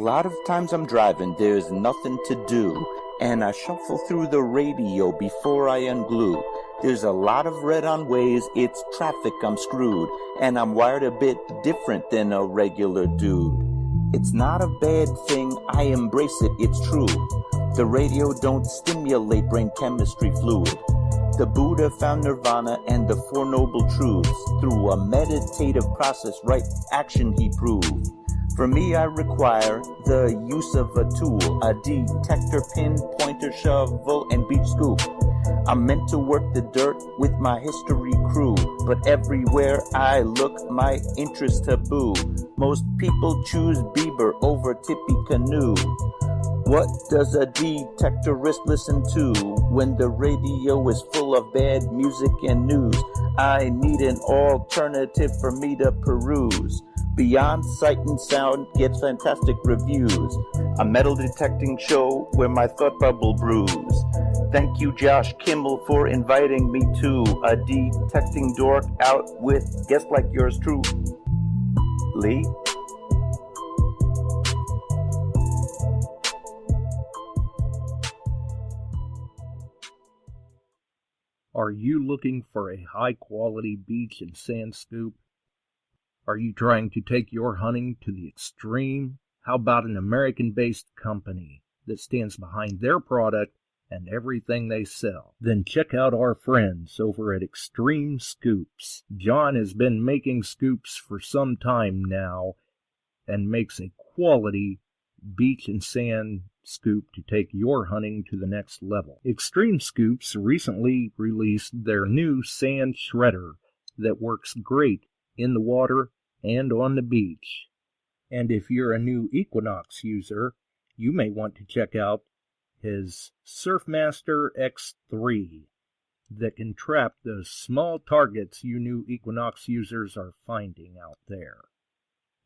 lot of times I'm driving, there's nothing to do, and I shuffle through the radio before I unglue. There's a lot of red on ways, it's traffic, I'm screwed, and I'm wired a bit different than a regular dude. It's not a bad thing, I embrace it, it's true. The radio don't stimulate brain chemistry fluid. The Buddha found nirvana and the Four Noble Truths. Through a meditative process, right action he proved. For me, I require the use of a tool, a detector, pin, pointer, shovel, and beach scoop. I'm meant to work the dirt with my history crew, but everywhere I look, my interest taboo. Most people choose Bieber over Tippy Canoe. What does a detectorist listen to when the radio is full of bad music and news? I need an alternative for me to peruse. Beyond Sight and Sound gets fantastic reviews. A metal detecting show where my thought bubble brews. Thank you, Josh Kimmel, for inviting me to a detecting dork out with guests like yours truly. Are you looking for a high-quality beach and sand scoop? Are you trying to take your hunting to the extreme? How about an American-based company that stands behind their product and everything they sell? Then check out our friends over at XTREME Scoops. John has been making scoops for some time now and makes a quality beach and sand scoop to take your hunting to the next level. XTREME Scoops recently released their new sand shredder that works great in the water and on the beach. And if you're a new Equinox user, you may want to check out his Surfmaster X3 that can trap those small targets you new Equinox users are finding out there.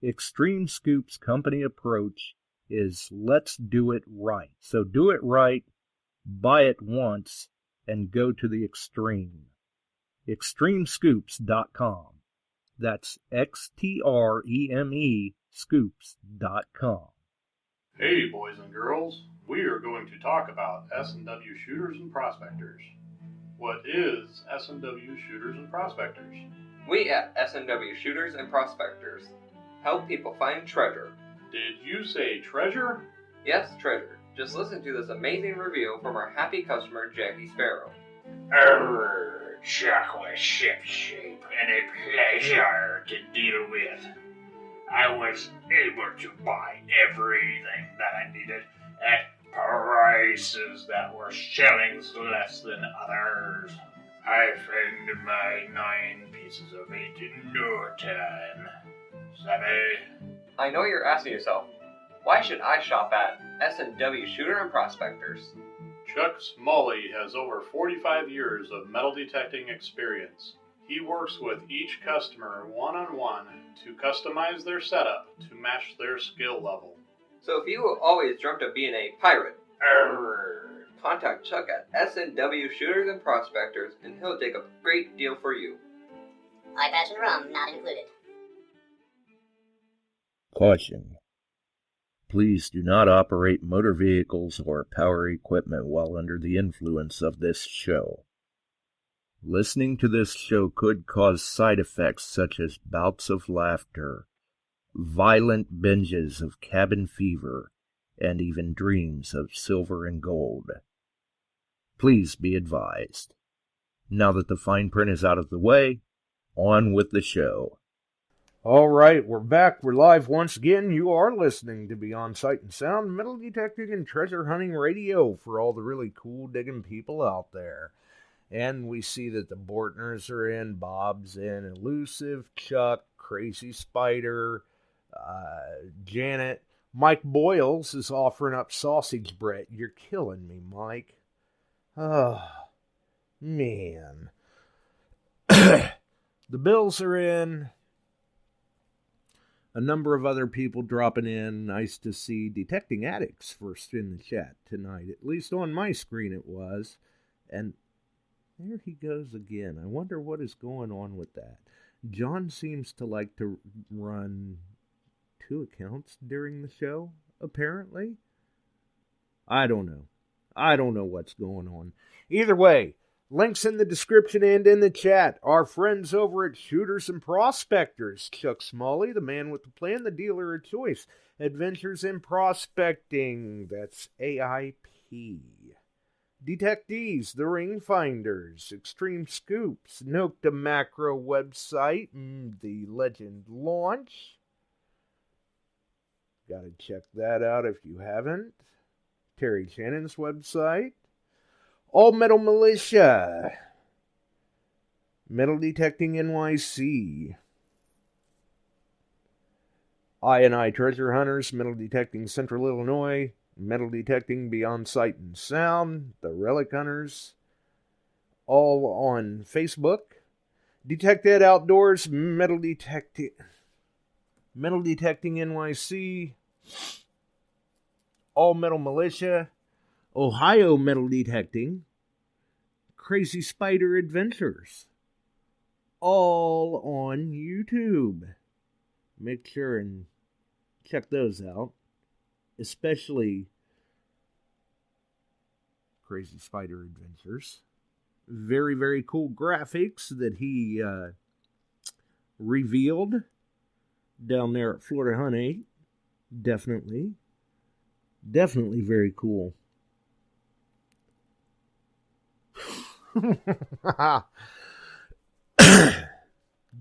XTREME Scoop's company approach is let's do it right. So do it right, buy it once, and go to the extreme. XTREMEScoops.com. That's XTREME Scoops.com. Hey boys and girls, we are going to talk about S&W shooters and prospectors. What is S&W shooters and prospectors? We at S&W Shooters and Prospectors help people find treasure. Did you say treasure? Yes, treasure. Just listen to this amazing review from our happy customer, Jackie Sparrow. Chocolate ship shape and a pleasure to deal with. I was able to buy everything that I needed at prices that were shillings less than others. I found my 9 pieces of 8 in no time. Savvy? I know you're asking yourself, why should I shop at S&W Shooter and Prospectors? Chuck Smalley has over 45 years of metal detecting experience. He works with each customer one-on-one to customize their setup to match their skill level. So if you always dreamt of being a pirate, contact Chuck at S&W Shooters and Prospectors and he'll take a great deal for you. Eye patch and rum not included. Caution. Please do not operate motor vehicles or power equipment while under the influence of this show. Listening to this show could cause side effects such as bouts of laughter, violent binges of cabin fever, and even dreams of silver and gold. Please be advised. Now that the fine print is out of the way, on with the show. All right, we're back. We're live once again. You are listening to Beyond Sight and Sound, metal detecting and treasure hunting radio for all the really cool digging people out there. And we see that the Bortners are in, Bob's in, Elusive, Chuck, Crazy Spider, Janet. Mike Boyles is offering up sausage bread. You're killing me, Mike. Oh, man. The Bills are in. A number of other people dropping in. Nice to see Detecting Addicts first in the chat tonight. At least on my screen it was. And there he goes again. I wonder what is going on with that. John seems to like to run 2 accounts during the show. apparently. I don't know. I don't know what's going on. Either way, links in the description and in the chat. Our friends over at Shooters and Prospectors. Chuck Smalley, the man with the plan, the dealer of choice. Adventures in Prospecting. That's A.I.P. DETECTEES, TheRingFinders, XTREME Scoops, Nokta Makro website, the Legend launch. Gotta check that out if you haven't. Terry Shannon's website. All Metal Militia. Metal Detecting NYC. I Treasure Hunters, Metal Detecting Central Illinois. Metal Detecting Beyond Sight and Sound. The Relic Hunters. All on Facebook. Detected Outdoors, Metal Detecting NYC. All Metal Militia, Ohio Metal Detecting, Crazy Spider Adventures, all on YouTube. Make sure and check those out, especially Crazy Spider Adventures. Very, very cool graphics that he revealed down there at Florida Hunt 8. Definitely very cool.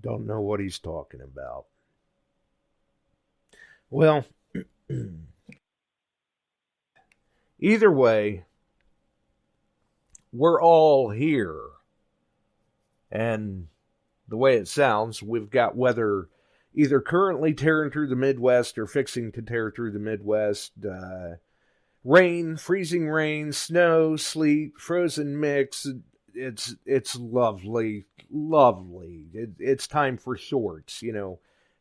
Don't know what he's talking about. Well, either way, we're all here. And the way it sounds, we've got weather either currently tearing through the Midwest or fixing to tear through the Midwest. Rain, freezing rain, snow, sleet, frozen mix. It's lovely. It's time for shorts,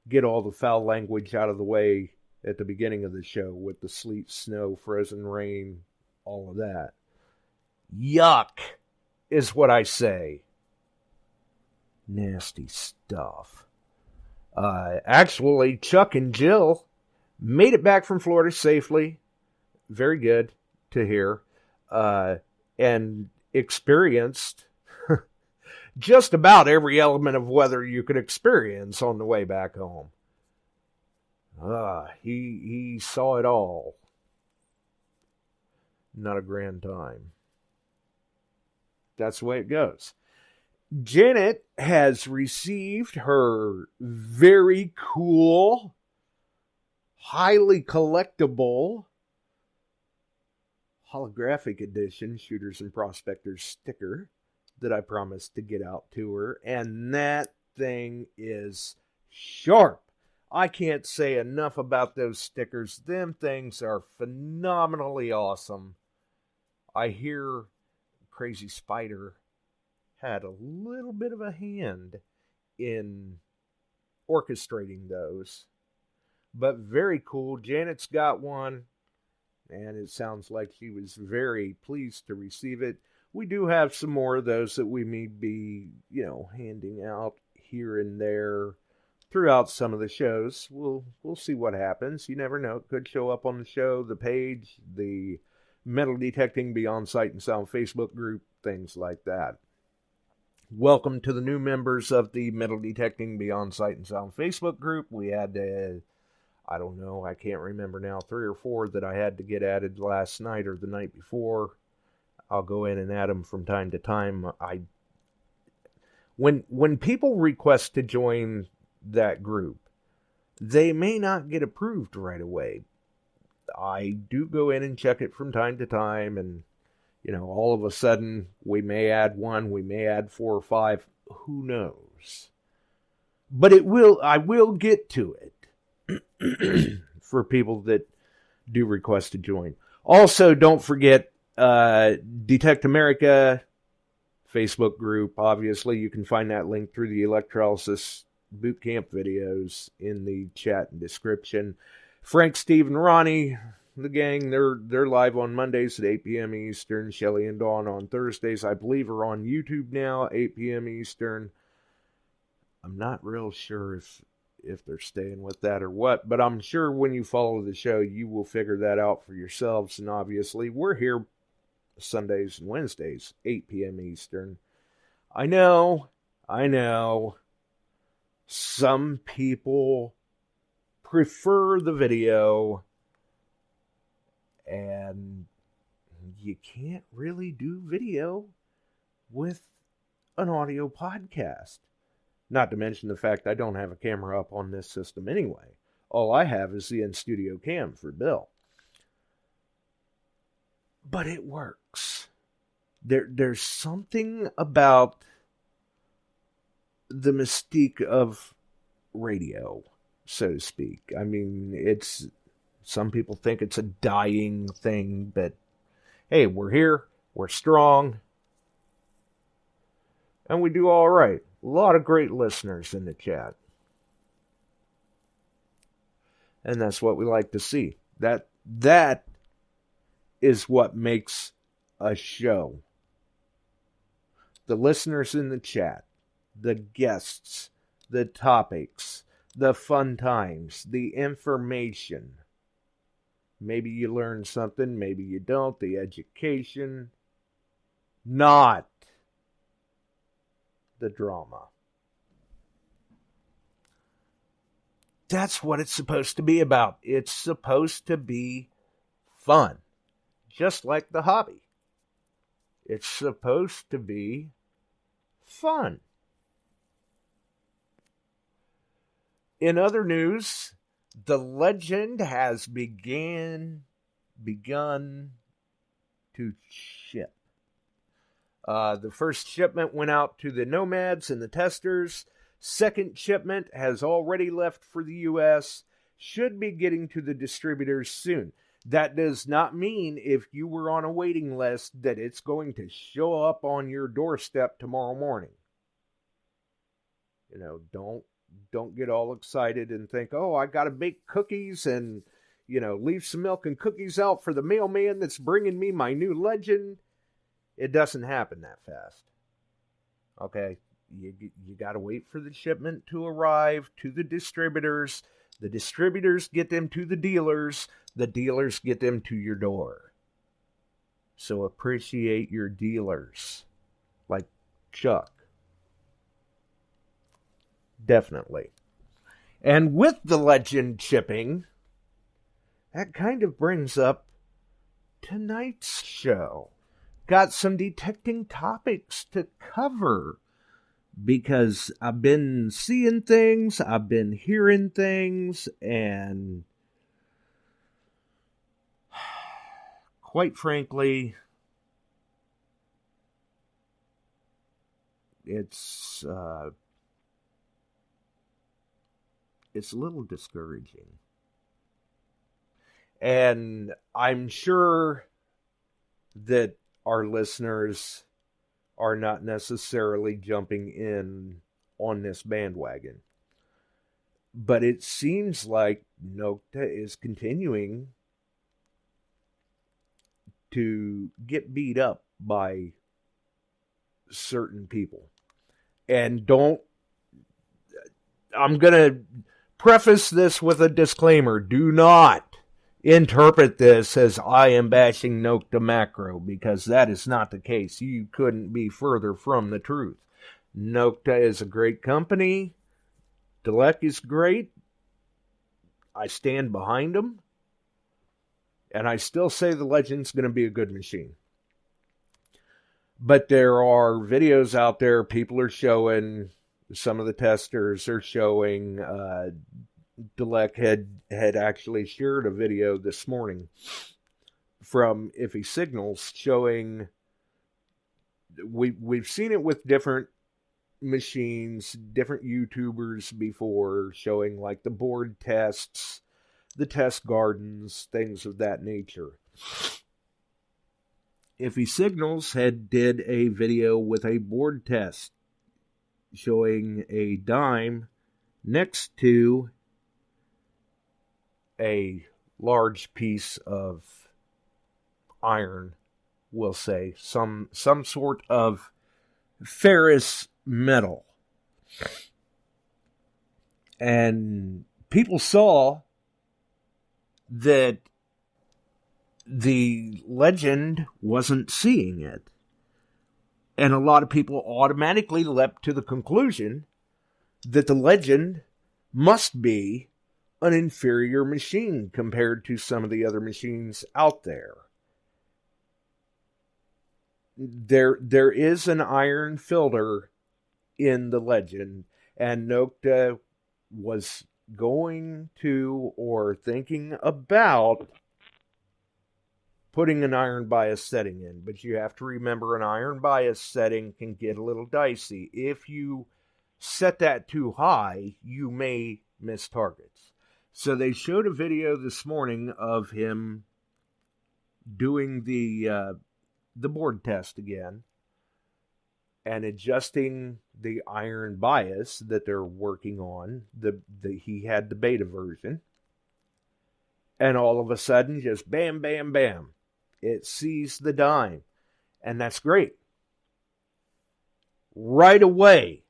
Get all the foul language out of the way at the beginning of the show with the sleet, snow, frozen rain, all of that. Yuck is what I say. Nasty stuff. Actually, Chuck and Jill made it back from Florida safely. Very good to hear. And experienced just about every element of weather you could experience on the way back home. He saw it all. Not a grand time. That's the way it goes. Janet has received her very cool, highly collectible holographic edition Shooters and Prospectors sticker that I promised to get out to her, and that thing is sharp. I can't say enough about those stickers. Them things are phenomenally awesome. I hear Crazy Spider had a little bit of a hand in orchestrating those. But very cool. Janet's got one, and it sounds like she was very pleased to receive it. We do have some more of those that we may be, handing out here and there throughout some of the shows. We'll see what happens. You never know. It could show up on the show, the page, the Metal Detecting Beyond Sight and Sound Facebook group, things like that. Welcome to the new members of the Metal Detecting Beyond Sight and Sound Facebook group. We had, I can't remember now, 3 or 4 that I had to get added last night or the night before. I'll go in and add them from time to time. When people request to join that group, they may not get approved right away. I do go in and check it from time to time, and all of a sudden, we may add 1, we may add 4 or 5. Who knows? But I will get to it for people that do request to join. Also, don't forget, Detect America Facebook group. Obviously, you can find that link through the electrolysis boot camp videos in the chat and description. Frank, Steve, and Ronnie, the gang, they're live on Mondays at 8 p.m. Eastern. Shelly and Dawn on Thursdays, I believe, are on YouTube now, 8 p.m. Eastern. I'm not real sure if they're staying with that or what. But I'm sure when you follow the show, you will figure that out for yourselves. And obviously, we're here Sundays and Wednesdays, 8 p.m. Eastern. I know. Some people prefer the video, and you can't really do video with an audio podcast. Not to mention the fact I don't have a camera up on this system anyway. All I have is the in-studio cam for Bill. But it works. There's something about the mystique of radio, so to speak. I mean, some people think it's a dying thing, but hey, we're here, we're strong, and we do all right. A lot of great listeners in the chat. And that's what we like to see. That is what makes a show. The listeners in the chat, the guests, the topics, the fun times, the information. Maybe you learn something, maybe you don't. The education. Not the drama. That's what it's supposed to be about. It's supposed to be fun. Just like the hobby. It's supposed to be fun. In other news, the Legend has begun to ship. The first shipment went out to the Nomads and the Testers. Second shipment has already left for the U.S. Should be getting to the distributors soon. That does not mean if you were on a waiting list that it's going to show up on your doorstep tomorrow morning. You know, don't get all excited and think, oh, I got to bake cookies and, leave some milk and cookies out for the mailman that's bringing me my new Legend. It doesn't happen that fast. Okay? You got to wait for the shipment to arrive to the distributors. The distributors get them to the dealers. The dealers get them to your door. So appreciate your dealers. Like Chuck. Definitely. And with the Legend shipping, that kind of brings up tonight's show. Got some detecting topics to cover. Because I've been seeing things, I've been hearing things, and quite frankly, it's a little discouraging. And I'm sure that our listeners are not necessarily jumping in on this bandwagon. But it seems like Nokta is continuing to get beat up by certain people. And I'm going to preface this with a disclaimer. Do not interpret this as I am bashing Nokta Makro, because that is not the case. You couldn't be further from the truth. Nokta is a great company. Delek is great. I stand behind them. And I still say the Legend's going to be a good machine. But there are videos out there people are showing, some of the testers are showing, Delek had actually shared a video this morning from Iffy Signals showing, we've seen it with different machines, different YouTubers before, showing like the board tests, the test gardens, things of that nature. Iffy Signals did a video with a board test showing a dime next to a large piece of iron, we'll say, some sort of ferrous metal. And people saw that the legend wasn't seeing it. And a lot of people automatically leapt to the conclusion that the legend must be an inferior machine compared to some of the other machines out there. There is an iron filter in the legend, and Nokta was going to or thinking about putting an iron bias setting in. But you have to remember, an iron bias setting can get a little dicey. If you set that too high, you may miss targets. So they showed a video this morning of him doing the board test again and adjusting the iron bias that they're working on. He had the beta version, and all of a sudden, just bam, bam, bam, it sees the dime, and that's great. Right away,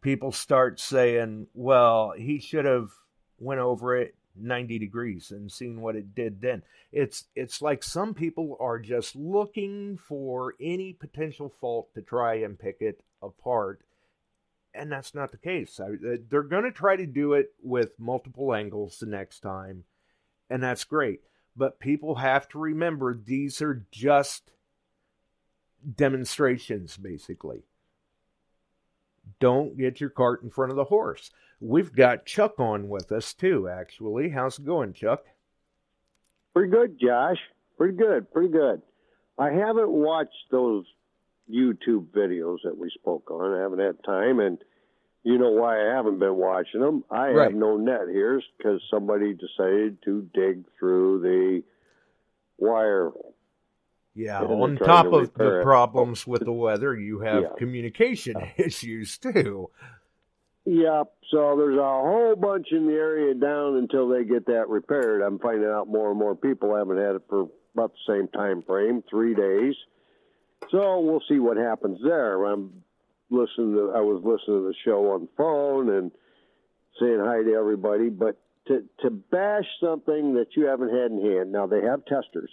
people start saying, well, he should have went over it 90 degrees and seen what it did then. It's like some people are just looking for any potential fault to try and pick it apart, and that's not the case. They're going to try to do it with multiple angles the next time, and that's great. But people have to remember, these are just demonstrations, basically. Don't get your cart in front of the horse. We've got Chuck on with us, too, actually. How's it going, Chuck? Pretty good, Josh. Pretty good. I haven't watched those YouTube videos that we spoke on. I haven't had time, and you know why I haven't been watching them. I have no net here because somebody decided to dig through the wire. Yeah, on top of the problems with the weather, you have communication issues, too. Yep, so there's a whole bunch in the area down until they get that repaired. I'm finding out more and more people haven't had it for about the same time frame, 3 days. So we'll see what happens there. I was listening to the show on the phone and saying hi to everybody, but to bash something that you haven't had in hand. Now, they have testers.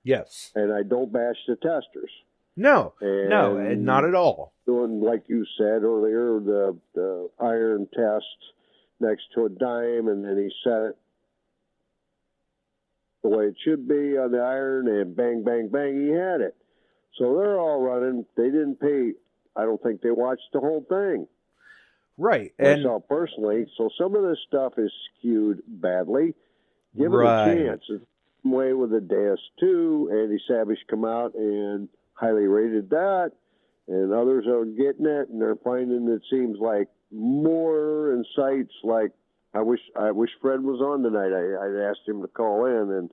Yes. And I don't bash the testers. No, not at all. Doing, like you said earlier, the iron test next to a dime, and then he set it the way it should be on the iron, and bang, bang, bang, he had it. So they're all running. They didn't pay. I don't think they watched the whole thing. Right. Myself personally. So some of this stuff is skewed badly. Give it a chance. It's the way with the Deus 2. Andy Savage come out and highly rated that. And others are getting it, and they're finding it seems like more insights. Like I wish Fred was on tonight. I asked him to call in and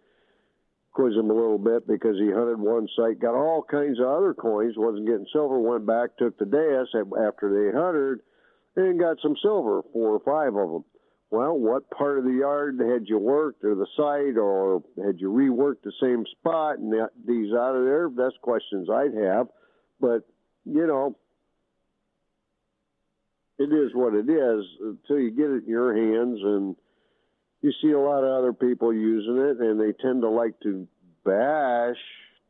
quiz him a little bit because he hunted one site, got all kinds of other coins, wasn't getting silver, went back, took the Deus after they hunted, and got some silver, 4 or 5 of them. Well, what part of the yard had you worked, or the site, or had you reworked the same spot and these out of there? That's questions I'd have. But, you know, it is what it is until you get it in your hands, and you see a lot of other people using it, and they tend to like to bash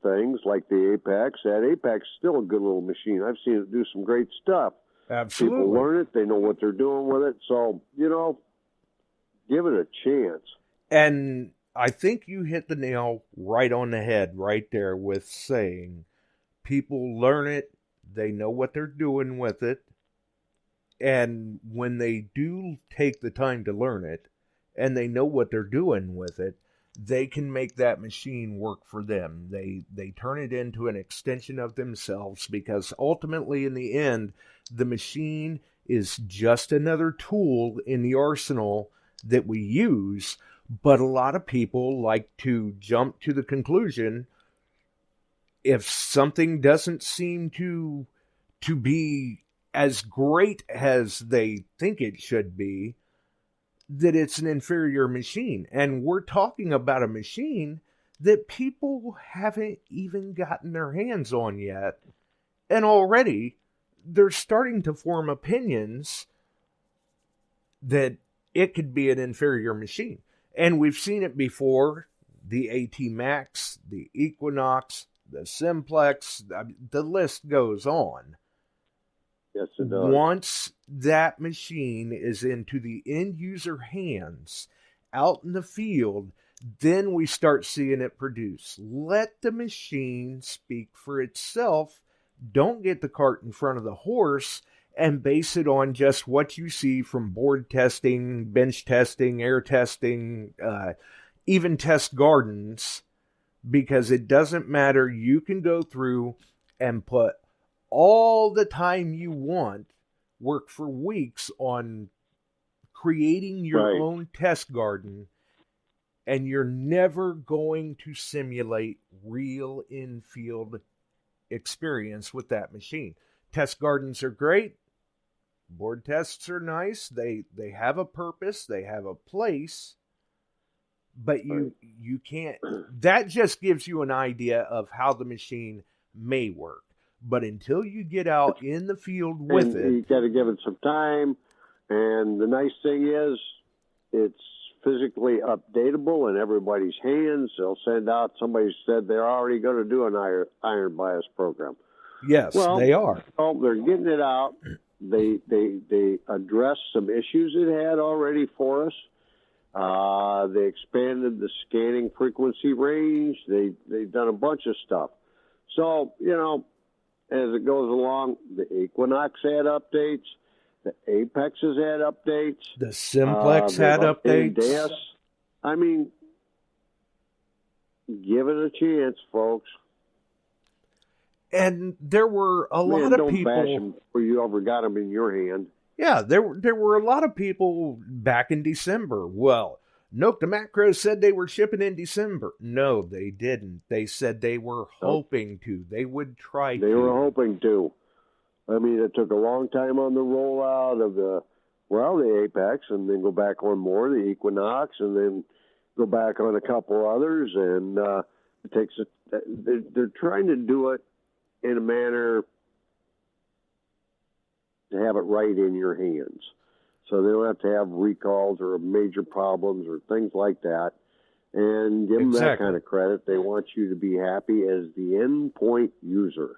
things like the Apex. That Apex is still a good little machine. I've seen it do some great stuff. Absolutely. People learn it. They know what they're doing with it. So, you know, give it a chance. And I think you hit the nail right on the head right there with saying people learn it. They know what they're doing with it. And when they do take the time to learn it, and they know what they're doing with it, they can make that machine work for them. They turn it into an extension of themselves, because ultimately, in the end, the machine is just another tool in the arsenal that we use. But a lot of people like to jump to the conclusion, if something doesn't seem to be as great as they think it should be, that it's an inferior machine. And we're talking about a machine that people haven't even gotten their hands on yet. And already they're starting to form opinions that it could be an inferior machine. And we've seen it before, the A.T. Max, the Equinox, the Simplex, the list goes on. Yes, it does. Once that machine is into the end user hands, out in the field, then we start seeing it produce. Let the machine speak for itself. Don't get the cart in front of the horse and base it on just what you see from board testing, bench testing, air testing, even test gardens, because it doesn't matter. You can go through and put all the time you want, work for weeks on creating your own test garden, and you're never going to simulate real in-field experience with that machine. Test gardens are great. Board tests are nice. They have a purpose. They have a place. But you can't... That just gives you an idea of how the machine may work. But until you get out in the field with it... You got to give it some time. And the nice thing is, it's physically updatable in everybody's hands. They'll send out... Somebody said they're already going to do an iron bias program. Yes, well, they are. Well, they're getting it out. They addressed some issues it had already for us. They expanded the scanning frequency range. They've done a bunch of stuff. So, you know, as it goes along, the Equinox had updates. The Apex has had updates. The Simplex had updates. I mean, give it a chance, folks. And there were a lot of people... Don't bash them before you ever got them in your hand. Yeah, there were a lot of people back in December. Well, Nokta Makro said they were shipping in December. No, they didn't. They said they were hoping to. They would try to. They were hoping to. I mean, it took a long time on the rollout of the Apex, and then go back on more, the Equinox, and then go back on a couple others. And it takes they're trying to do it in a manner to have it right in your hands. So they don't have to have recalls or major problems or things like that. And give them that kind of credit. They want you to be happy as the endpoint user.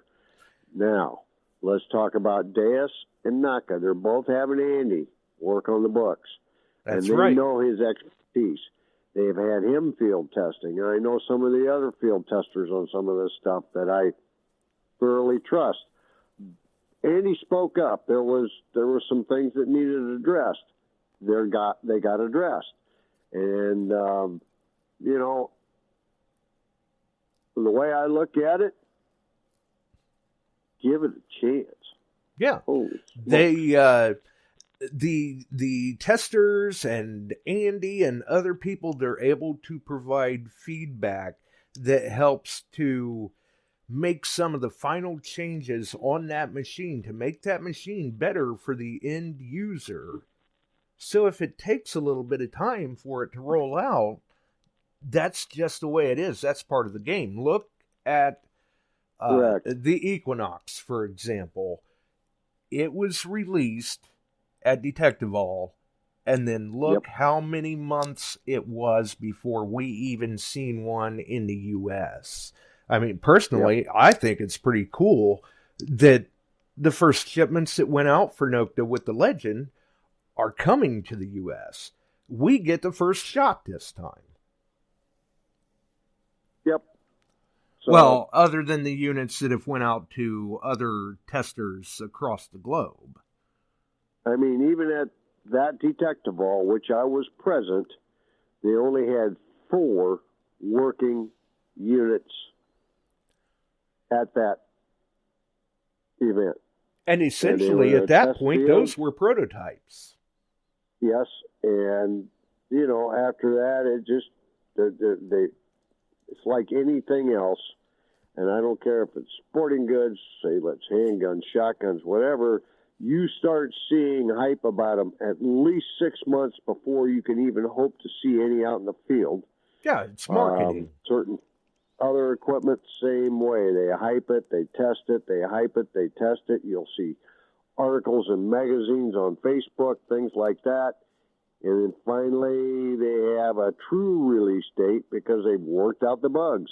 Now, let's talk about Deus and Naka. They're both having Andy work on the books. That's and they know his expertise. They've had him field testing. And I know some of the other field testers on some of this stuff that I thoroughly trust. Andy spoke up. There were some things that needed addressed. They got addressed. And, you know, the way I look at it, give it a chance. Yeah. The testers and Andy and other people, they're able to provide feedback that helps to make some of the final changes on that machine to make that machine better for the end user. So if it takes a little bit of time for it to roll out, that's just the way it is. That's part of the game. Look at the Equinox, for example. It was released at Detectivall, and then look how many months it was before we even seen one in the U.S. I mean, personally, I think it's pretty cool that the first shipments that went out for Nokta with the Legend are coming to the U.S. We get the first shot this time. Yep. So, well, other than the units that have went out to other testers across the globe. I mean, even at that Detectivall, which I was present, they only had 4 working units at that event. And essentially, at that point, those were prototypes. Yes, and, you know, after that, it just, it's like anything else, and I don't care if it's sporting goods, say, let's handguns, shotguns, whatever, you start seeing hype about them at least 6 months before you can even hope to see any out in the field. Yeah, it's marketing. Certain other equipment, same way. They hype it, they test it, they hype it, they test it. You'll see articles in magazines on Facebook, things like that. And then finally, they have a true release date because they've worked out the bugs.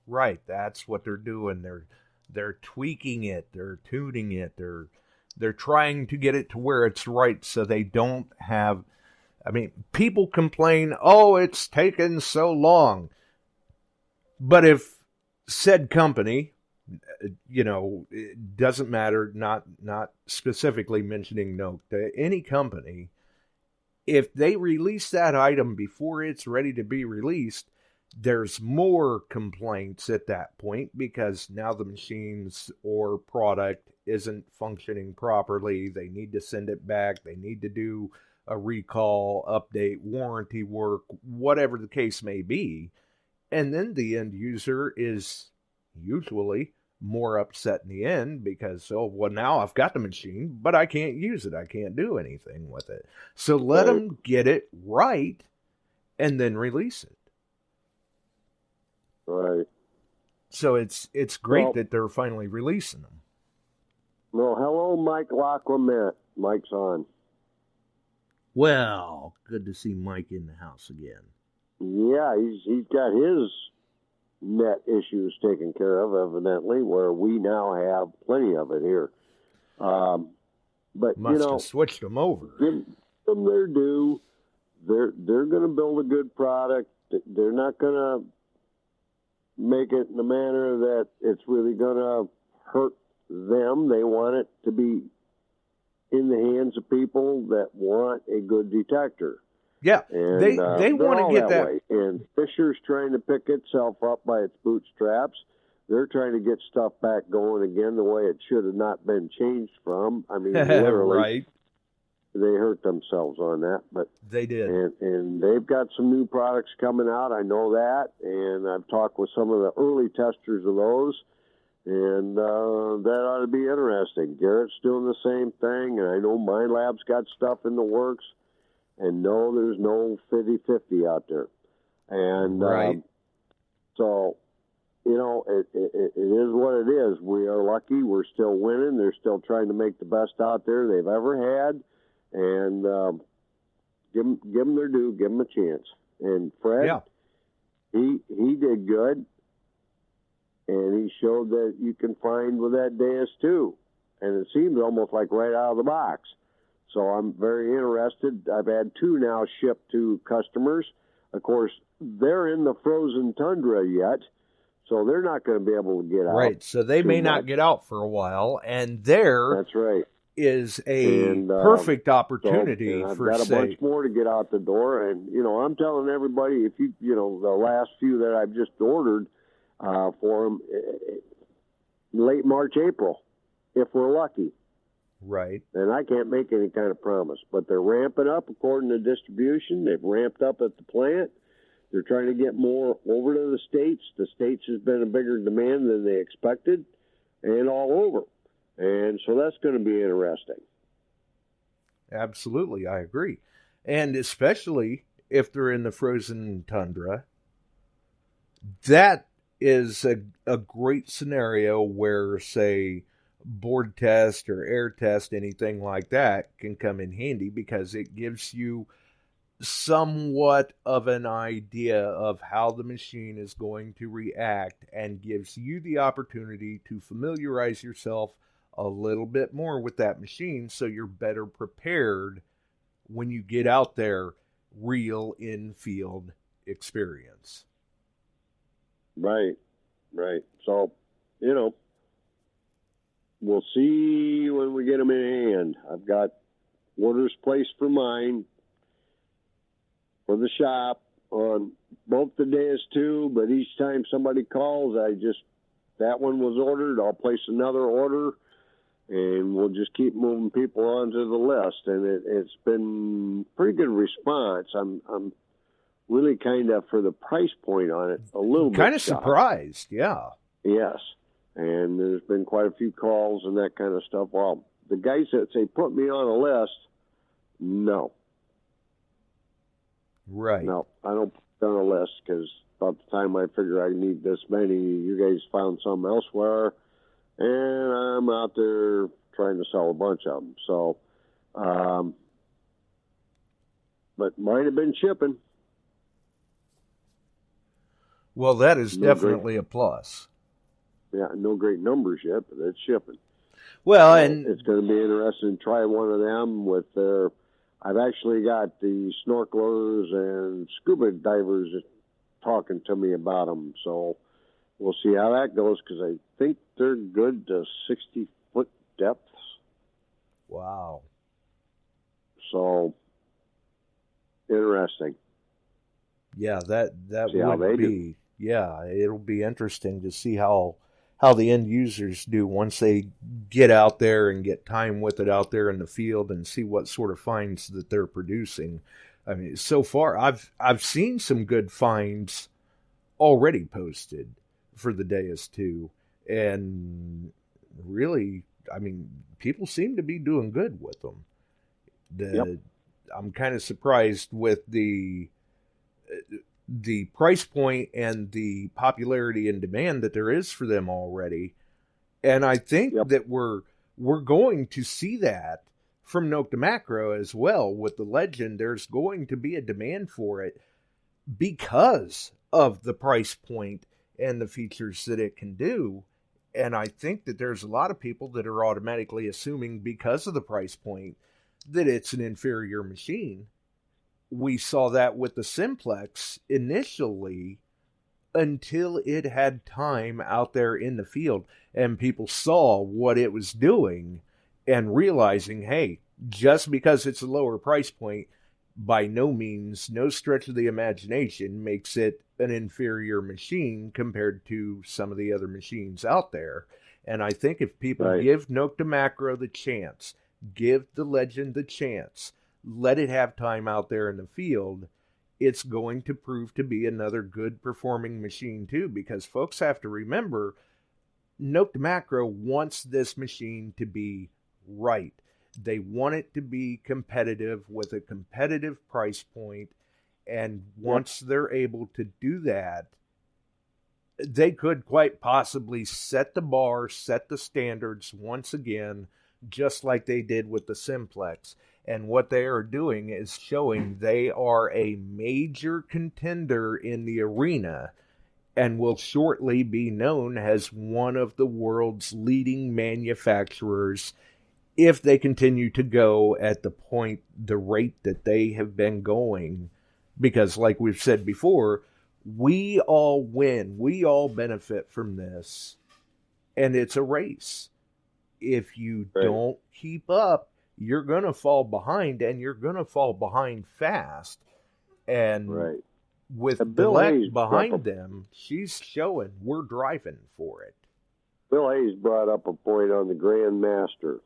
Right, that's what they're doing. They're tweaking it, they're tuning it, they're trying to get it to where it's right so they don't have. I mean, people complain, oh, it's taken so long. But if said company, it doesn't matter, not specifically mentioning Nokta, any company, if they release that item before it's ready to be released, there's more complaints at that point because now the machines or product isn't functioning properly. They need to send it back. They need to do a recall, update, warranty work, whatever the case may be. And then the end user is usually more upset in the end because, oh, well, now I've got the machine, but I can't use it. I can't do anything with it. So let them get it right and then release it. Right. So it's great that they're finally releasing them. Well, hello, Mike Laclamette. Mike's on. Well, good to see Mike in the house again. Yeah, he's got his net issues taken care of, evidently, where we now have plenty of it here. But must have switched them over. Give them their due. They're going to build a good product. They're not going to make it in a manner that it's really going to hurt them. They want it to be in the hands of people that want a good detector. Yeah, and, they want to get that way. And Fisher's trying to pick itself up by its bootstraps. They're trying to get stuff back going again the way it should have not been changed from. I mean, literally, right. They hurt themselves on that, but they did. And they've got some new products coming out. I know that, and I've talked with some of the early testers of those, and that ought to be interesting. Garrett's doing the same thing, and I know my lab's got stuff in the works, and no, there's no 50-50 out there. And right. So, it is what it is. We are lucky. We're still winning. They're still trying to make the best out there they've ever had. And give them their due, give them a chance. And Fred, he did good, and he showed that you can find with that DS2, and it seems almost like right out of the box. So I'm very interested. I've had 2 now shipped to customers. Of course, they're in the frozen tundra yet, so they're not going to be able to get out. Right, so they may not get out for a while, and that's right. Is a perfect opportunity for I've got a bunch more to get out the door, and I'm telling everybody, if the last few that I've just ordered for them, late March, April, if we're lucky. Right. And I can't make any kind of promise, but they're ramping up according to distribution. They've ramped up at the plant. They're trying to get more over to the States. The States has been a bigger demand than they expected, and all over. And so that's going to be interesting. Absolutely, I agree. And especially if they're in the frozen tundra, that is a great scenario where, say, board test or air test, anything like that, can come in handy because it gives you somewhat of an idea of how the machine is going to react and gives you the opportunity to familiarize yourself a little bit more with that machine so you're better prepared when you get out there, real in-field experience. Right. So, we'll see when we get them in hand. I've got orders placed for mine for the shop on both the days too, but each time somebody calls, that one was ordered, I'll place another order, and we'll just keep moving people onto the list. And it's been pretty good response. I'm really kind of, for the price point on it, a little bit kind of surprised. Yeah. Yes. And there's been quite a few calls and that kind of stuff. Well, the guys that say, put me on a list, no. Right. No, I don't put on a list because about the time I figure I need this many, you guys found some elsewhere, and I'm out there trying to sell a bunch of them. So, but mine have been shipping. Well, that is definitely a plus. Yeah, no great numbers yet, but it's shipping. Well, so and it's going to be interesting to try one of them with their. I've actually got the snorkelers and scuba divers talking to me about them, so we'll see how that goes because I think they're good to 60-foot depths. Wow. So interesting. Yeah, that see would be. Yeah, it'll be interesting to see how the end users do once they get out there and get time with it out there in the field and see what sort of finds that they're producing. I mean, so far I've seen some good finds already posted for the Deus 2, and really, I mean, people seem to be doing good with them. I'm kind of surprised with the price point and the popularity and demand that there is for them already. And I think that we're going to see that from Nokta Makro as well with the Legend. There's going to be a demand for it because of the price point and the features that it can do. And I think that there's a lot of people that are automatically assuming because of the price point that it's an inferior machine. We saw that with the Simplex initially until it had time out there in the field and people saw what it was doing and realizing, hey, just because it's a lower price point, by no means, no stretch of the imagination makes it an inferior machine compared to some of the other machines out there. And I think if people give Nokta Makro the chance, give the Legend the chance, let it have time out there in the field, it's going to prove to be another good performing machine too, because folks have to remember Nokta Makro wants this machine to be right. They want it to be competitive with a competitive price point, and once they're able to do that, they could quite possibly set the bar, set the standards once again, just like they did with the Simplex. And what they are doing is showing they are a major contender in the arena and will shortly be known as one of the world's leading manufacturers if they continue to go at the rate that they have been going. Because like we've said before, we all win. We all benefit from this. And it's a race. If you don't keep up, you're going to fall behind, and you're going to fall behind fast. And with Dilek behind them, she's showing we're driving for it. Bill Hayes brought up a point on the Grandmaster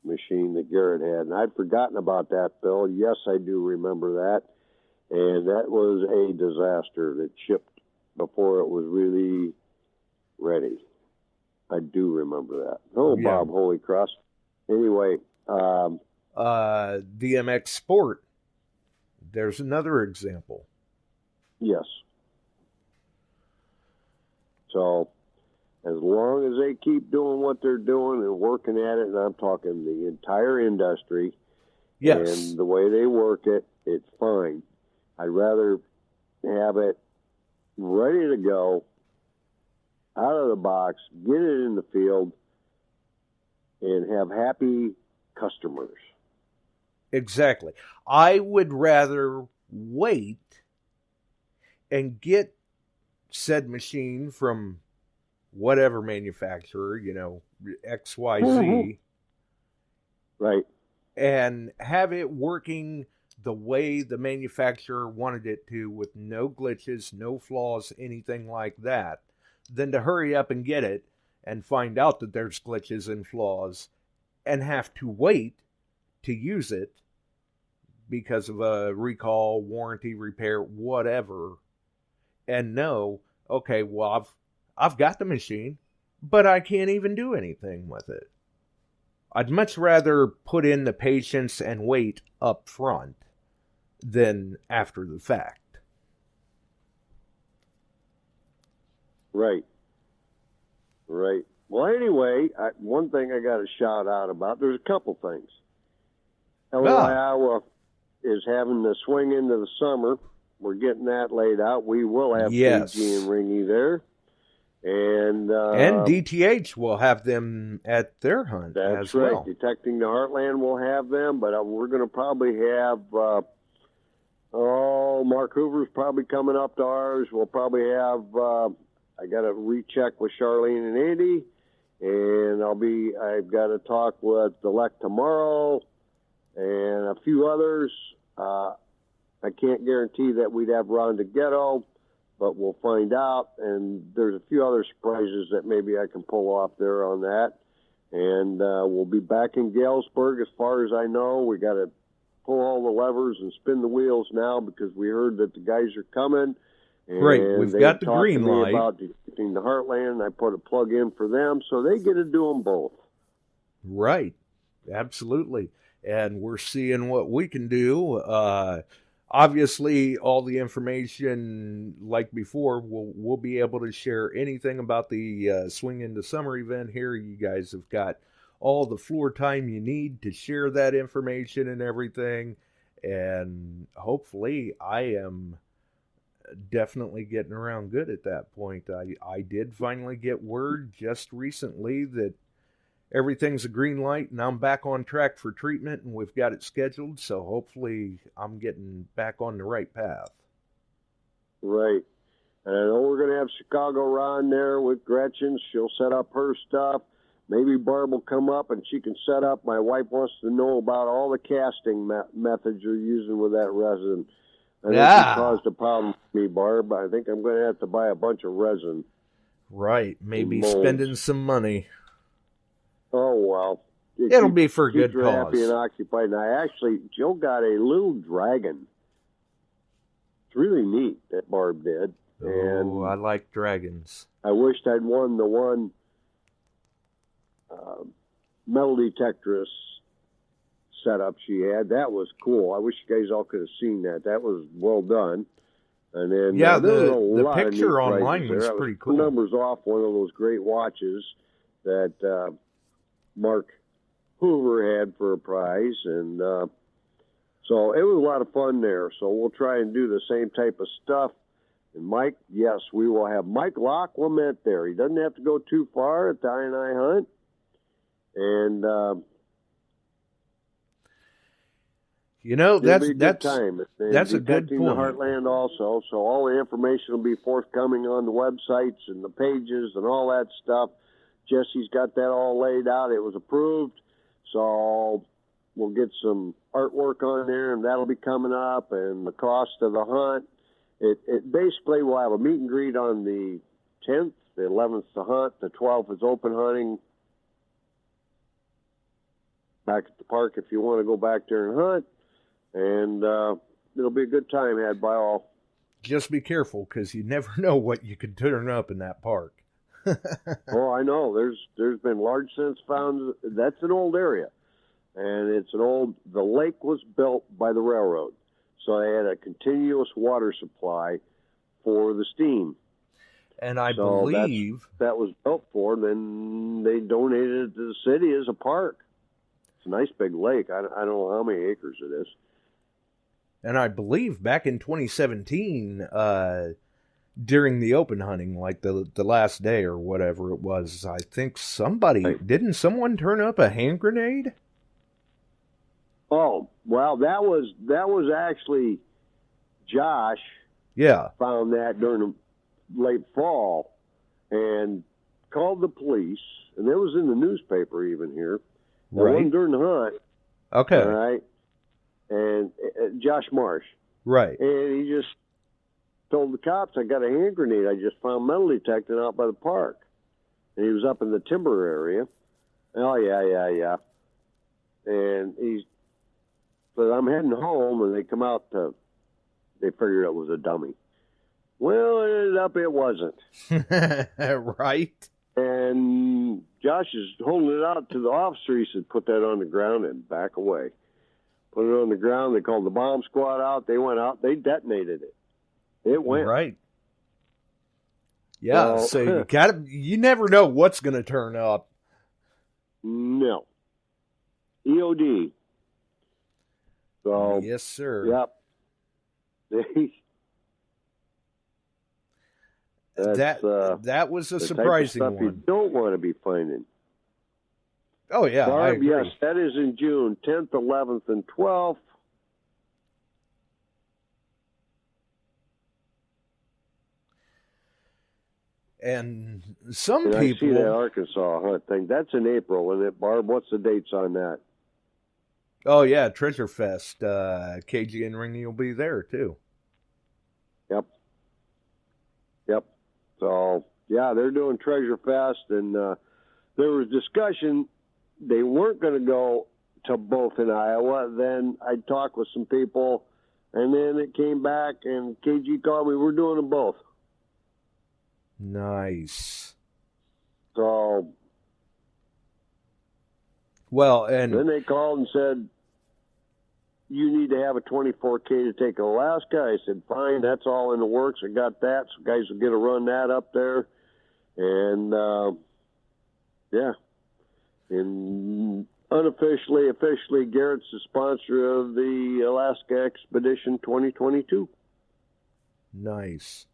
machine that Garrett had, and I'd forgotten about that, Bill. Yes, I do remember that. And that was a disaster that shipped before it was really ready. I do remember that. Oh, yeah. Bob, holy cross. Anyway. DMX Sport. There's another example. Yes. So, as long as they keep doing what they're doing and working at it, and I'm talking the entire industry, and the way they work it, it's fine. I'd rather have it ready to go, out of the box, get it in the field, and have happy customers. Exactly. I would rather wait and get said machine from whatever manufacturer, XYZ. Right. And have it working the way the manufacturer wanted it to, with no glitches, no flaws, anything like that, than to hurry up and get it and find out that there's glitches and flaws and have to wait to use it because of a recall, warranty, repair, whatever, and know, okay, well, I've got the machine, but I can't even do anything with it. I'd much rather put in the patience and wait up front than after the fact. Right. Well, anyway, one thing I got to shout out about, there's a couple things. Illinois, Iowa is having the swing into the summer. We're getting that laid out. We will have Yes. KG and Ringy there. And DTH will have them at their hunt as right. well. Detecting the Heartland will have them, but we're going to probably have, Mark Hoover's probably coming up to ours. We'll probably have, I got to recheck with Charlene and Andy, and I've got to talk with Elect tomorrow and a few others. I can't guarantee that we'd have Ron DeGhetto, but we'll find out. And there's a few other surprises that maybe I can pull off there on that. And we'll be back in Galesburg as far as I know. We got to pull all the levers and spin the wheels now because we heard that the guys are coming. And Great, we've got the green light. About detecting the Heartland, and I put a plug in for them, so they get to do them both. Right, absolutely. And we're seeing what we can do. Obviously, all the information, like before, we'll be able to share anything about the Swing into Summer event here. You guys have got all the floor time you need to share that information and everything. And hopefully, I am definitely getting around good at that point. I did finally get word just recently that everything's a green light and I'm back on track for treatment and we've got it scheduled. So hopefully I'm getting back on the right path. Right. And I know we're going to have Chicago Ron there with Gretchen. She'll set up her stuff. Maybe Barb will come up and she can set up. My wife wants to know about all the casting methods you're using with that resin. I think it caused a problem for me, Barb. I think I'm going to have to buy a bunch of resin. Right. Maybe spending some money. Oh, well. It'll be for a good cause. Happy and occupied. And Joe got a little dragon. It's really neat that Barb did. Oh, I like dragons. I wished I'd won the one metal detectress setup she had. That was cool. I wish you guys all could have seen that. That was well done. And then the picture online was pretty cool. Numbers off one of those great watches that Mark Hoover had for a prize, and so it was a lot of fun there. So we'll try and do the same type of stuff. And Mike, yes, we will have Mike Laclement there. He doesn't have to go too far at the I&I hunt. And that's a good point. The Heartland also, so all the information will be forthcoming on the websites and the pages and all that stuff. Jesse's got that all laid out. It was approved, so we'll get some artwork on there, and that'll be coming up. And the cost of the hunt, it basically will have a meet and greet on the 10th, the 11th the hunt, the 12th is open hunting. Back at the park if you want to go back there and hunt. And it'll be a good time had by all. Just be careful, because you never know what you could turn up in that park. Oh, I know. There's been large scents found. That's an old area. And the lake was built by the railroad. So they had a continuous water supply for the steam. And I believe that was built for, then they donated it to the city as a park. It's a nice big lake. I don't know how many acres it is. And I believe back in 2017, during the open hunting, like the last day or whatever it was, I think didn't someone turn up a hand grenade? Oh, well, that was actually Josh. Yeah. Found that during the late fall and called the police, and it was in the newspaper even here. Right. It wasn't during the hunt. Okay. All right. And Josh Marsh. Right. And he just told the cops, I got a hand grenade. I just found metal detecting out by the park. And he was up in the timber area. Oh, yeah. And he said, I'm heading home. And they come out they figured it was a dummy. Well, it ended up it wasn't. Right. And Josh is holding it out to the officer. He said, put that on the ground and back away. Put it on the ground. They called the bomb squad out. They went out. They detonated it. It went. Right. Yeah, so you never know what's going to turn up. No. EOD. So yes, sir. Yep. That was a surprising type of stuff one. You don't want to be finding. Oh yeah, I agree. Yes, that is in June 10th, 11th, and 12th. And some and people. I see that Arkansas hunt thing. That's in April, isn't it, Barb? What's the dates on that? Oh yeah, Treasure Fest. KG and Ringy will be there too. Yep. So yeah, they're doing Treasure Fest, and there was discussion they weren't going to go to both in Iowa. Then I talked with some people, and then it came back, and KG called me. We're doing them both. Nice. So, well, and then they called and said, you need to have a 24K to take Alaska. I said, fine, that's all in the works. I got that. So guys will get to run that up there. And, yeah. And unofficially, officially, Garrett's the sponsor of the Alaska Expedition 2022. Nice.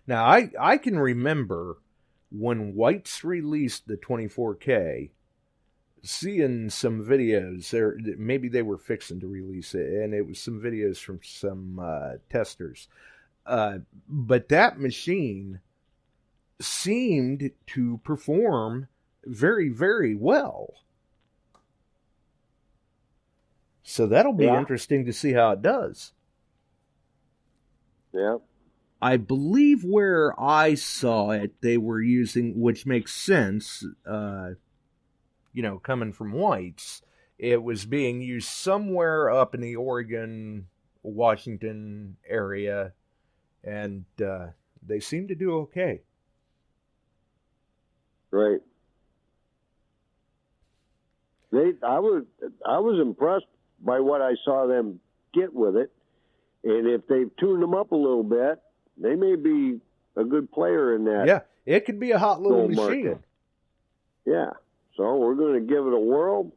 Now, I can remember when White's released the 24K, seeing some videos there. Maybe they were fixing to release it, and it was some videos from some testers. But that machine seemed to perform very, very well. So that'll be interesting to see how it does. Yeah. I believe where I saw it, they were using, which makes sense, coming from White's, it was being used somewhere up in the Oregon, Washington area, and they seem to do okay. Right. I was impressed by what I saw them get with it, and if they've tuned them up a little bit, they may be a good player in that. Yeah, it could be a hot little machine. Market. Yeah, so we're going to give it a whirl,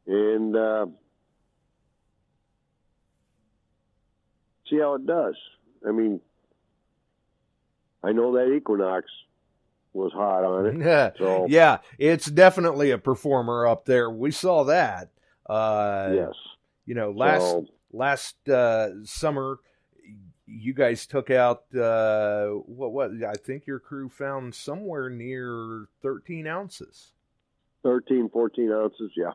and see how it does. I mean, I know that Equinox was hot on it. So. Yeah, it's definitely a performer up there. We saw that. Yes. Last summer, you guys took out what? I think your crew found somewhere near 13 ounces. 13, 14 ounces, yeah.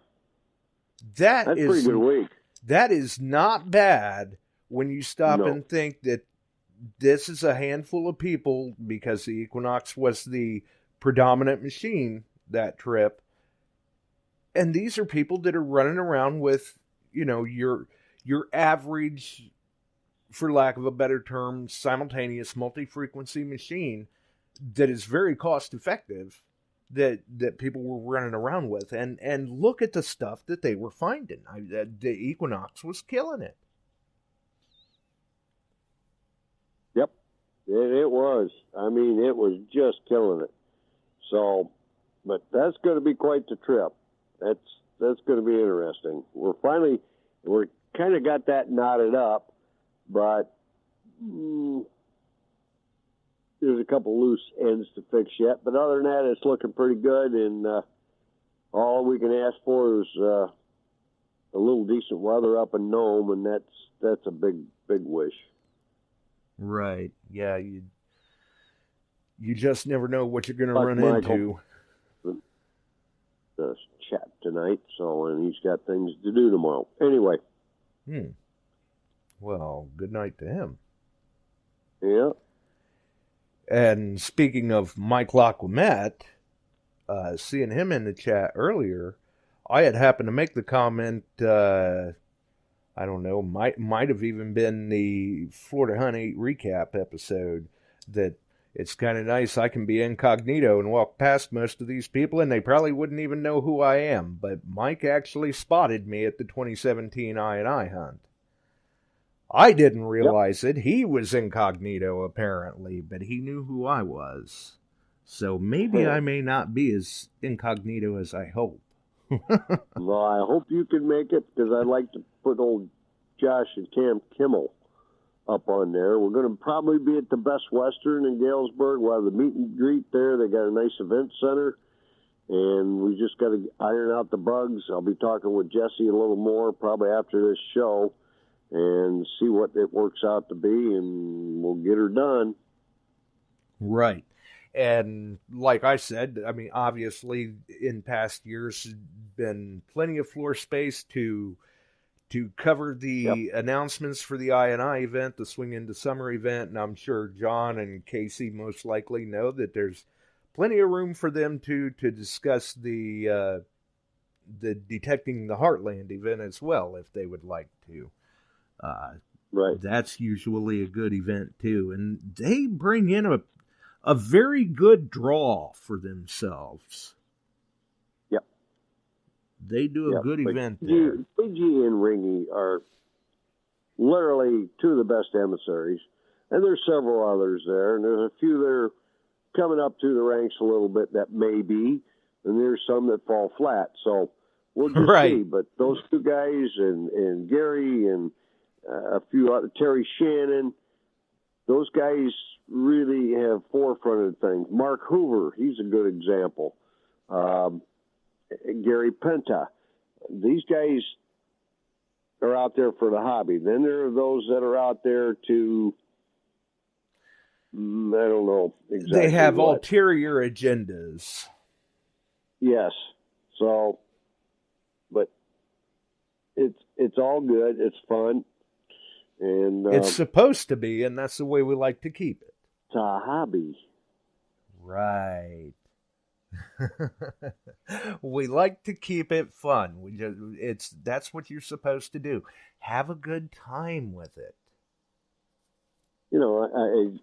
That's a pretty good week. That is not bad when you stop and think that this is a handful of people, because the Equinox was the predominant machine that trip. And these are people that are running around with, your average, for lack of a better term, simultaneous multi-frequency machine that is very cost effective that people were running around with. And look at the stuff that they were finding. The Equinox was killing it. Yep, it was. I mean, it was just killing it. So, but that's going to be quite the trip. That's going to be interesting. We're kind of got that knotted up, but there's a couple loose ends to fix yet. But other than that, it's looking pretty good, and all we can ask for is a little decent weather up in Nome, and that's a big wish. Right. Yeah. You just never know what you're going to run into. Chat tonight, and he's got things to do tomorrow. Anyway. Well, good night to him. Yeah. And speaking of Mike Laquamette, seeing him in the chat earlier, I had happened to make the comment, I don't know, might have even been the Florida Hunt 8 recap episode, that it's kind of nice I can be incognito and walk past most of these people, and they probably wouldn't even know who I am. But Mike actually spotted me at the 2017 I&I hunt. I didn't realize it. He was incognito, apparently, but he knew who I was. So maybe I may not be as incognito as I hope. Well, I hope you can make it, because I'd like to put old Josh and Cam Kimmel up on there. We're going to probably be at the Best Western in Galesburg. We'll have the meet and greet there. They got a nice event center, and we just got to iron out the bugs. I'll be talking with Jesse a little more probably after this show and see what it works out to be, and we'll get her done. Right. And like I said, I mean, obviously in past years, there's been plenty of floor space to cover the announcements for the I&I event, the Swing Into Summer event, and I'm sure John and Casey most likely know that there's plenty of room for them to discuss the Detecting the Heartland event as well, if they would like to. Right. That's usually a good event too, and they bring in a very good draw for themselves. Yep. They do a good event there. PG and Ringy are literally two of the best emissaries, and there's several others there, and there's a few that are coming up through the ranks a little bit that may be, and there's some that fall flat. So we'll just see. But those two guys and Gary and a few other, Terry Shannon, those guys really have forefronted things. Mark Hoover, he's a good example. Gary Penta. These guys are out there for the hobby. Then there are those that are out there to, I don't know exactly. They have ulterior agendas. Yes. So, but it's all good. It's fun. And it's supposed to be, and that's the way we like to keep it. It's a hobby. Right. We like to keep it fun. That's what you're supposed to do. Have a good time with it. You know,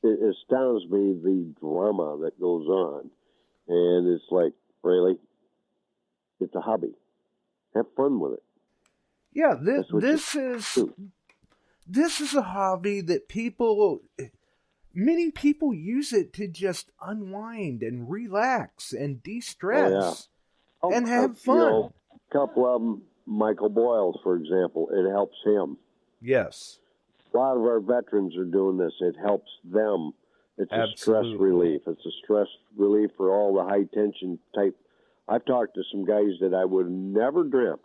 it astounds me the drama that goes on, and it's like, really, it's a hobby. Have fun with it. Yeah, this is a hobby that many people use it to just unwind and relax and de-stress and have fun. You know, a couple of them, Michael Boyles, for example, it helps him. Yes. A lot of our veterans are doing this. It helps them. It's a stress relief. It's a stress relief for all the high-tension type. I've talked to some guys that I would have never dreamt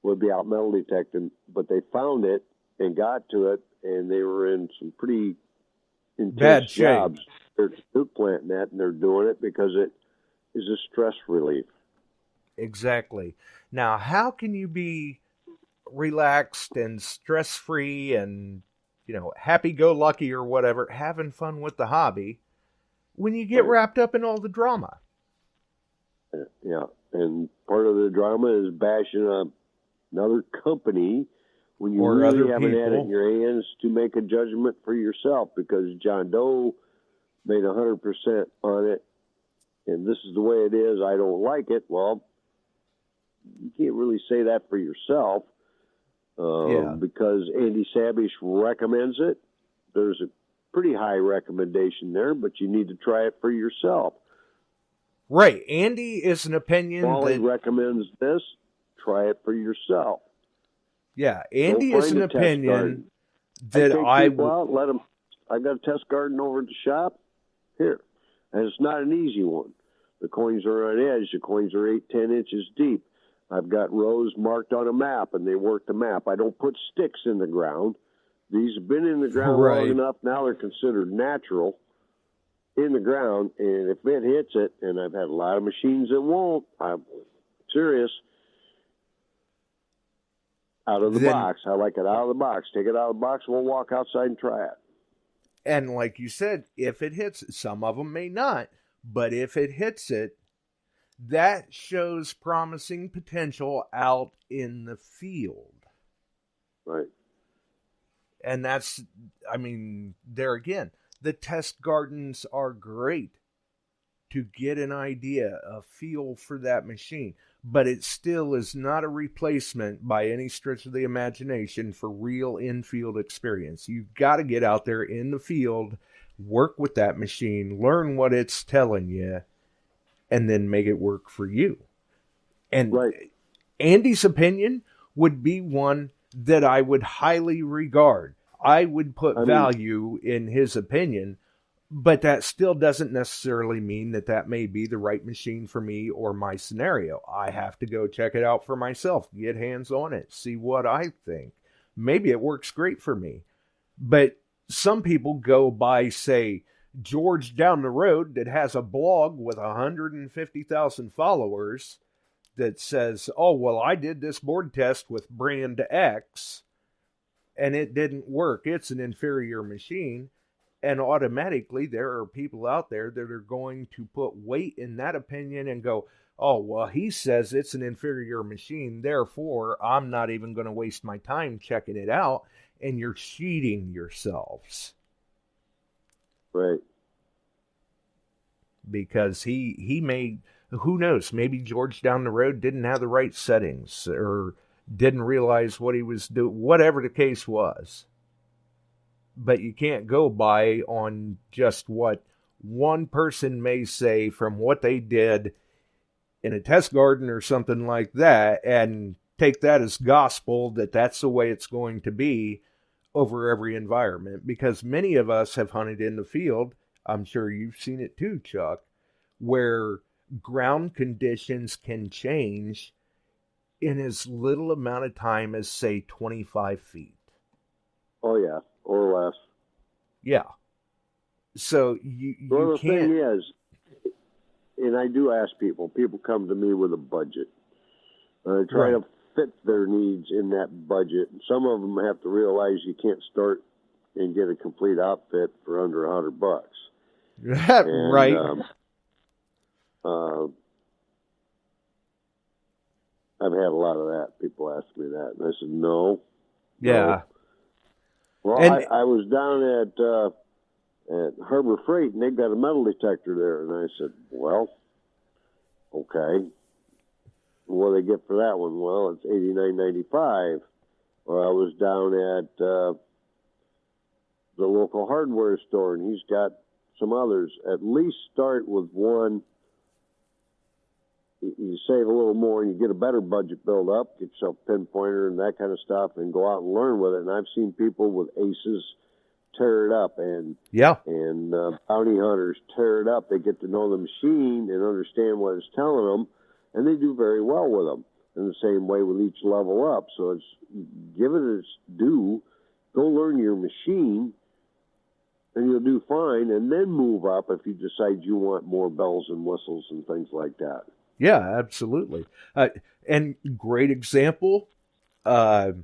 would be out metal detecting, but they found it and got to it, and they were in some pretty intense jobs. They're nuke planting that, and they're doing it because it is a stress relief. Exactly. Now, how can you be relaxed and stress-free and, happy-go-lucky or whatever, having fun with the hobby, when you get wrapped up in all the drama? Yeah, and part of the drama is bashing another company when you really haven't had it in your hands to make a judgment for yourself, because John Doe made 100% on it, and this is the way it is, I don't like it. Well, you can't really say that for yourself, because Andy Sabish recommends it. There's a pretty high recommendation there, but you need to try it for yourself. Right. Andy is an opinion Wally recommends this. Try it for yourself. Yeah, Andy is an opinion that I will let them. I got a test garden over at the shop here, and it's not an easy one. The coins are on edge. The coins are 8-10 inches deep. I've got rows marked on a map, and they work the map. I don't put sticks in the ground. These have been in the ground long enough. Now they're considered natural in the ground, and if it hits it, and I've had a lot of machines that won't, I'm serious. Out of the box. I like it out of the box. Take it out of the box, we'll walk outside and try it. And like you said, if it hits it, some of them may not, but if it hits it, that shows promising potential out in the field. Right. And that's, there again, the test gardens are great to get an idea, a feel for that machine. But it still is not a replacement by any stretch of the imagination for real in-field experience. You've got to get out there in the field, work with that machine, learn what it's telling you, and then make it work for you. And Andy's opinion would be one that I would highly regard. I would put value in his opinion, but that still doesn't necessarily mean that that may be the right machine for me or my scenario. I have to go check it out for myself, get hands on it, see what I think. Maybe it works great for me. But some people go by, say, George down the road that has a blog with 150,000 followers that says, oh, well, I did this board test with brand X and it didn't work. It's an inferior machine. And automatically there are people out there that are going to put weight in that opinion and go, oh, well, he says it's an inferior machine, therefore I'm not even going to waste my time checking it out. And you're cheating yourselves. Right. Because he may, who knows, maybe George down the road didn't have the right settings or didn't realize what he was doing, whatever the case was. But you can't go by on just what one person may say from what they did in a test garden or something like that and take that as gospel that that's the way it's going to be over every environment. Because many of us have hunted in the field, I'm sure you've seen it too, Chuck, where ground conditions can change in as little amount of time as, say, 25 feet. Oh, yeah, or less. Yeah. So you the can't... thing is, and I do ask people come to me with a budget. I try to fit their needs in that budget. Some of them have to realize you can't start and get a complete outfit for under $100. And, right. I've had a lot of that. People ask me that, and I said no. Yeah. No. Well, and I was down at Harbor Freight, and they've got a metal detector there, and I said, well, okay. What do they get for that one? Well, it's $89.95. Or I was down at the local hardware store, and he's got some others. At least start with one. You save a little more, and you get a better budget build up. Get yourself a pinpointer and that kind of stuff, and go out and learn with it. And I've seen people with aces tear it up, and bounty hunters tear it up. They get to know the machine and understand what it's telling them, and they do very well with them. In the same way with each level up. So it's give it its due. Go learn your machine, and you'll do fine. And then move up if you decide you want more bells and whistles and things like that. Yeah, absolutely. And great example. I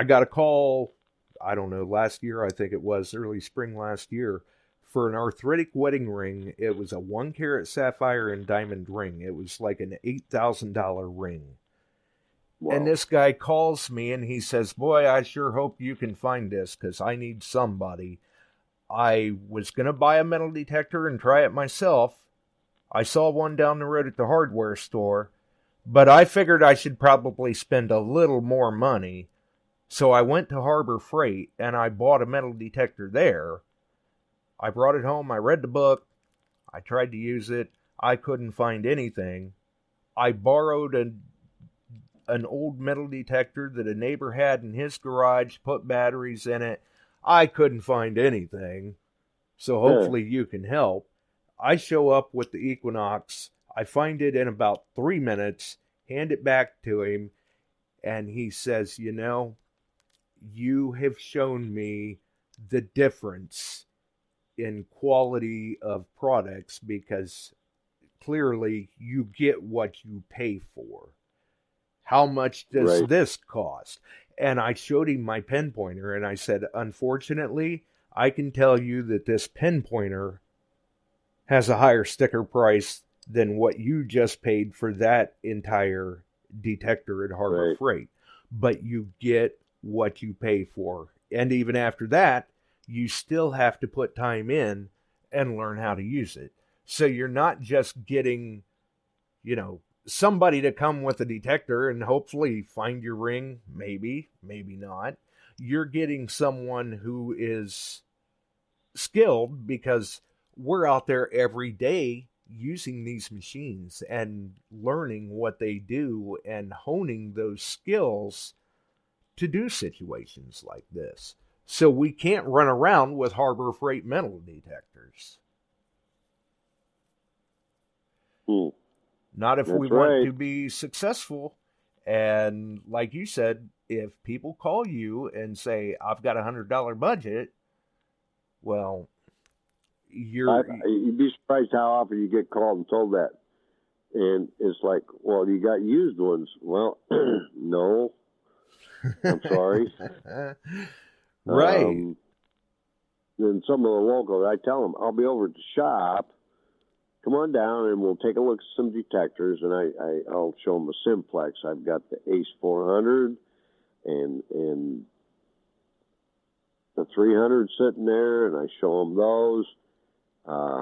got a call, I don't know, last year, I think it was early spring last year, for an arthritic wedding ring. It was a 1-carat sapphire and diamond ring. It was like an $8,000 ring. Wow. And this guy calls me and he says, boy, I sure hope you can find this because I need somebody. I was going to buy a metal detector and try it myself. I saw one down the road at the hardware store, but I figured I should probably spend a little more money. So I went to Harbor Freight and I bought a metal detector there. I brought it home. I read the book. I tried to use it. I couldn't find anything. I borrowed an old metal detector that a neighbor had in his garage, put batteries in it. I couldn't find anything. So hopefully you can help. I show up with the Equinox. I find it in about 3 minutes, hand it back to him, and he says, you know, you have shown me the difference in quality of products because clearly you get what you pay for. How much does this cost? And I showed him my pinpointer and I said, unfortunately, I can tell you that this pinpointer has a higher sticker price than what you just paid for that entire detector at Harbor Freight. But you get what you pay for. And even after that, you still have to put time in and learn how to use it. So you're not just getting, you know, somebody to come with a detector and hopefully find your ring, maybe not. You're getting someone who is skilled because we're out there every day using these machines and learning what they do and honing those skills to do situations like this. So we can't run around with Harbor Freight metal detectors. Not if we want to be successful. And like you said, if people call you and say, I've got $100 budget, well, you'd be surprised how often you get called and told that. And it's like, well, you got used ones. Well, no, I'm sorry. Right. Then some of the locals, I tell them, I'll be over at the shop. Come on down and we'll take a look at some detectors, and I'll show them a Simplex. I've got the Ace 400 and the 300 sitting there, and I show them those.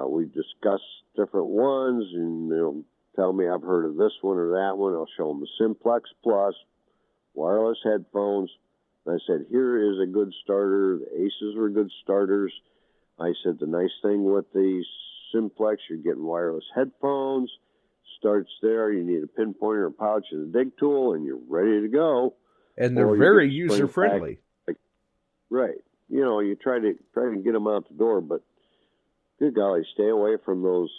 We discuss different ones, and they'll tell me I've heard of this one or that one. I'll show them the Simplex Plus, wireless headphones. And I said, here is a good starter. The Aces were good starters. I said, the nice thing with these Simplex, you're getting wireless headphones. Starts there. You need a pinpointer, a pouch, and a dig tool, and you're ready to go. And they're very user friendly. Right. You know, you try to get them out the door, but good golly, stay away from those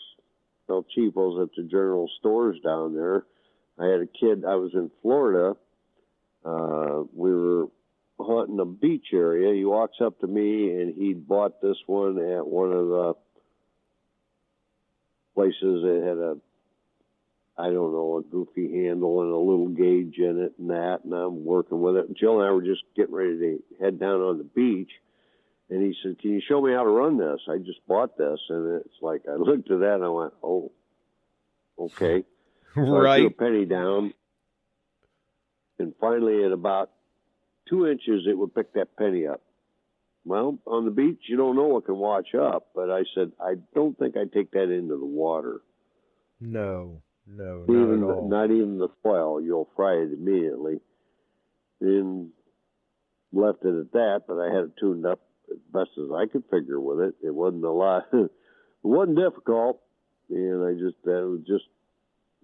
cheapos at the general stores down there. I had a kid. I was in Florida. We were hunting a beach area. He walks up to me, and he'd bought this one at one of the places that had a goofy handle and a little gauge in it and that, and I'm working with it. And Jill and I were just getting ready to head down on the beach, and he said, can you show me how to run this? I just bought this, and it's like, I looked at that and I went, oh, okay. So right. I threw a penny down, and finally at about 2 inches, it would pick that penny up. Well, on the beach, you don't know what can wash up, but I said, I don't think I'd take that into the water. No, not at all. Not even the foil. You'll fry it immediately. And left it at that, but I had it tuned up as best as I could figure with it. It wasn't a lot. It wasn't difficult. And that was just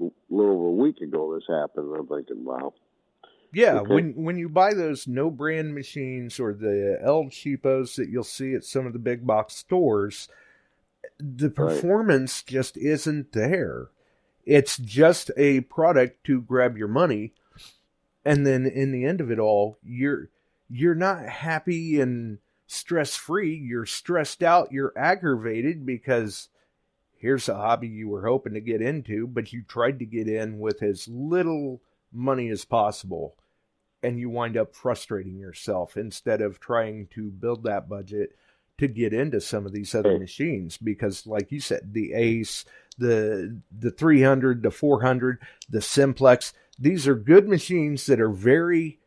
a little over a week ago this happened. And I'm thinking, wow. Yeah, okay. when you buy those no-brand machines or the El Cheapos that you'll see at some of the big box stores, the performance just isn't there. It's just a product to grab your money, and then in the end of it all, you're not happy and stress-free. You're stressed out. You're aggravated because here's a hobby you were hoping to get into, but you tried to get in with as little money as possible, and you wind up frustrating yourself instead of trying to build that budget to get into some of these other machines. Because like you said, the Ace, the 300, the 400, the Simplex, these are good machines that are very,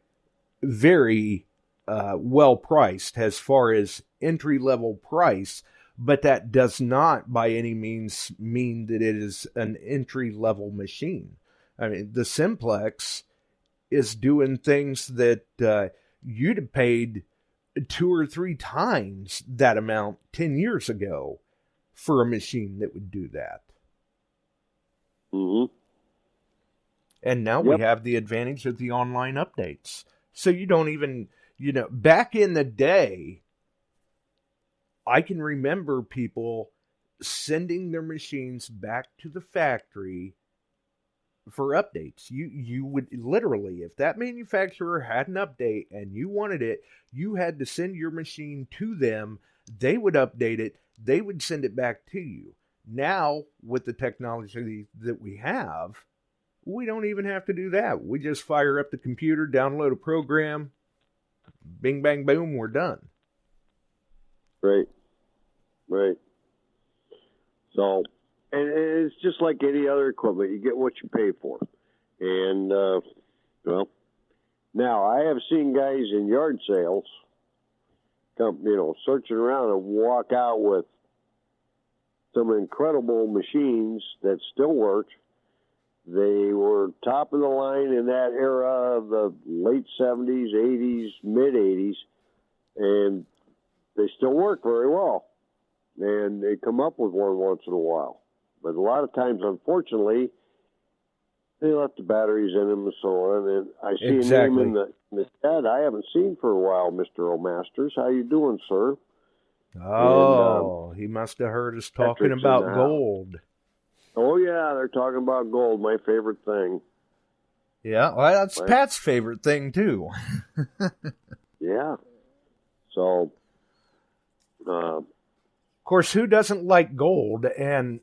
very well priced as far as entry level price, but that does not by any means mean that it is an entry level machine. I mean, the Simplex is doing things that you'd have paid 2 or 3 times that amount 10 years ago for a machine that would do that. Mm-hmm. And now we have the advantage of the online updates. So you don't even, back in the day, I can remember people sending their machines back to the factory for updates. You would literally, if that manufacturer had an update and you wanted it, you had to send your machine to them. They would update it. They would send it back to you. Now, with the technology that we have, we don't even have to do that. We just fire up the computer, download a program, bing, bang, boom, we're done. Right. So, and it's just like any other equipment. You get what you pay for. And, now I have seen guys in yard sales come, searching around and walk out with some incredible machines that still work. They were top of the line in that era of the late 70s, 80s, mid 80s, and they still work very well. And they come up with one once in a while. But a lot of times, unfortunately, they left the batteries in them and so on. And I see a name in the chat I haven't seen for a while, Mr. O'Masters. How you doing, sir? Oh, he must have heard us talking about gold. Oh, yeah, they're talking about gold, my favorite thing. Yeah, well, that's Pat's favorite thing, too. Yeah. So, of course, who doesn't like gold? And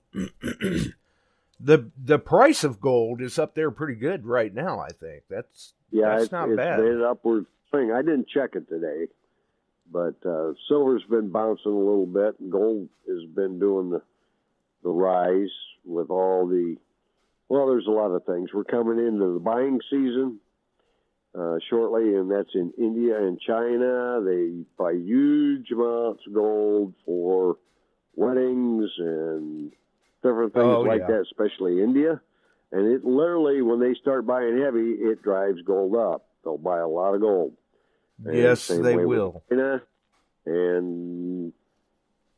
the price of gold is up there pretty good right now, I think. That's not bad. It's an upward swing. I didn't check it today, but silver's been bouncing a little bit. Gold has been doing the rise with all the... Well, there's a lot of things. We're coming into the buying season shortly, and that's in India and China. They buy huge amounts of gold for weddings and different things that, especially India. And it literally, when they start buying heavy, it drives gold up. They'll buy a lot of gold. And yes, they will. China, and